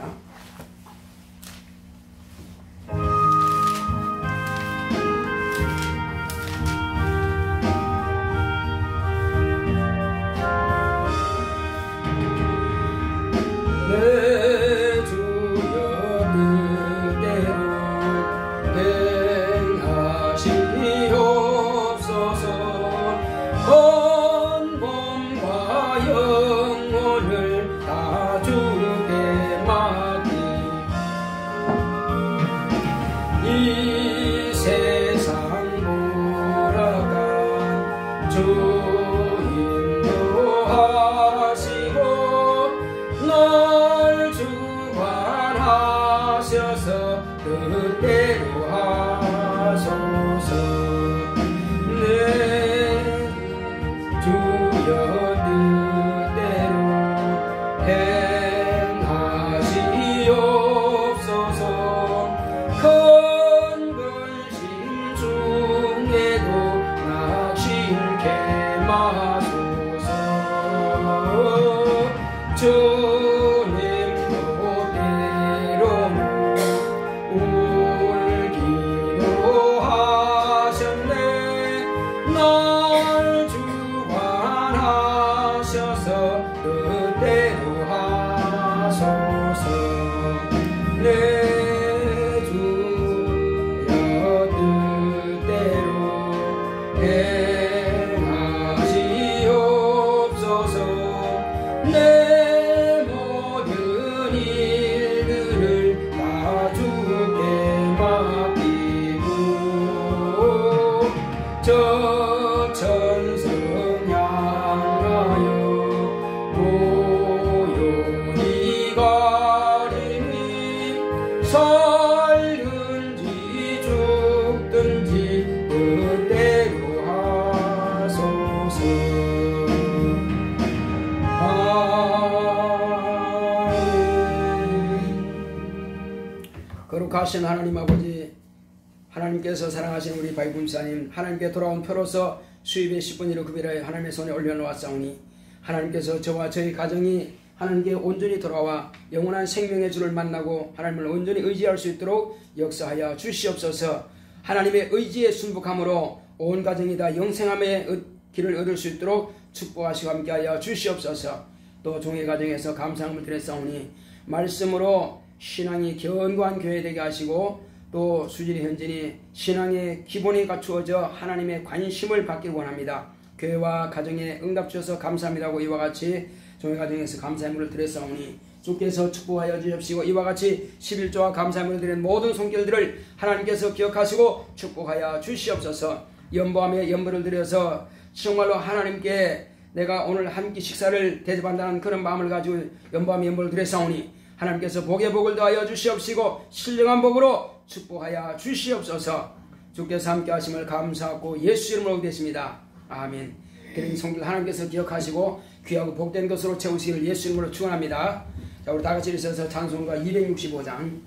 내 주여 뜻대로 행하시옵소서. 온 몸과 영혼을 다 주께 맡기 이 세상 돌아간 주 인도하시고 널 주관하셔서 뜻대로 하소서. 내 주여 뜻대로 행하시옵소서. 큰 근심 중에도 낙심케 마소서. 주님도 때로는 울기도 하셨네. 널 주관하셔서 뜻대로 하소서. 내 주여 뜻대로 행하시옵소서. 내 몸과 가리니 살든지 죽든지 그대로 하소서. 거룩하신 하나님 아버지, 하나님께서 사랑하시는 우리 바이분사님, 하나님께 돌아온 표로서 수입의 10분 1호 급여를 하나님의 손에 올려놓았사오니 하나님께서 저와 저희 가정이 하나님께 온전히 돌아와 영원한 생명의 주를 만나고 하나님을 온전히 의지할 수 있도록 역사하여 주시옵소서. 하나님의 의지에 순복함으로 온 가정이 다 영생함의 길을 얻을 수 있도록 축복하시고 함께하여 주시옵소서. 또 종의 가정에서 감사함을 드렸사오니 말씀으로 신앙이 견고한 교회 되게 하시고 또 수진이 현진이 신앙의 기본이 갖추어져 하나님의 관심을 받길 원합니다. 교회와 가정에 응답 주셔서 감사합니다고 이와 같이 종의 가정에서 감사함을 드렸사오니 주께서 축복하여 주십시고 이와 같이 11조와 감사함을 드린 모든 손길들을 하나님께서 기억하시고 축복하여 주시옵소서. 연보함에 연보를 드려서 정말로 하나님께 내가 오늘 한 끼 식사를 대접한다는 그런 마음을 가지고 연보함에 연보를 드렸사오니 하나님께서 복에 복을 더하여 주시옵시고 신령한 복으로 축복하여 주시옵소서. 주께서 함께 하심을 감사하고 예수 이름으로 기도했습니다. 아멘. 드린 성길 하나님께서 기억하시고 귀하고 복된 것으로 채우시기를 예수 이름으로 축원합니다. 자, 우리 다같이 일어서서 찬송가 265장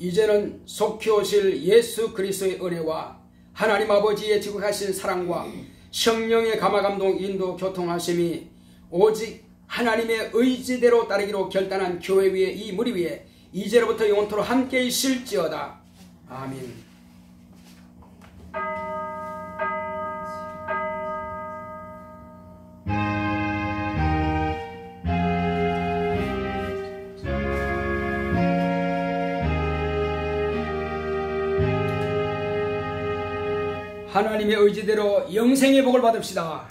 이제는 속히 오실 예수 그리스도의 은혜와 하나님 아버지의 지극하신 사랑과 성령의 감화감동 인도 교통하심이 오직 하나님의 의지대로 따르기로 결단한 교회 위에 이 무리 위에 이제로부터 영원토록 함께 있을지어다. 아멘. 하나님의 의지대로 영생의 복을 받읍시다.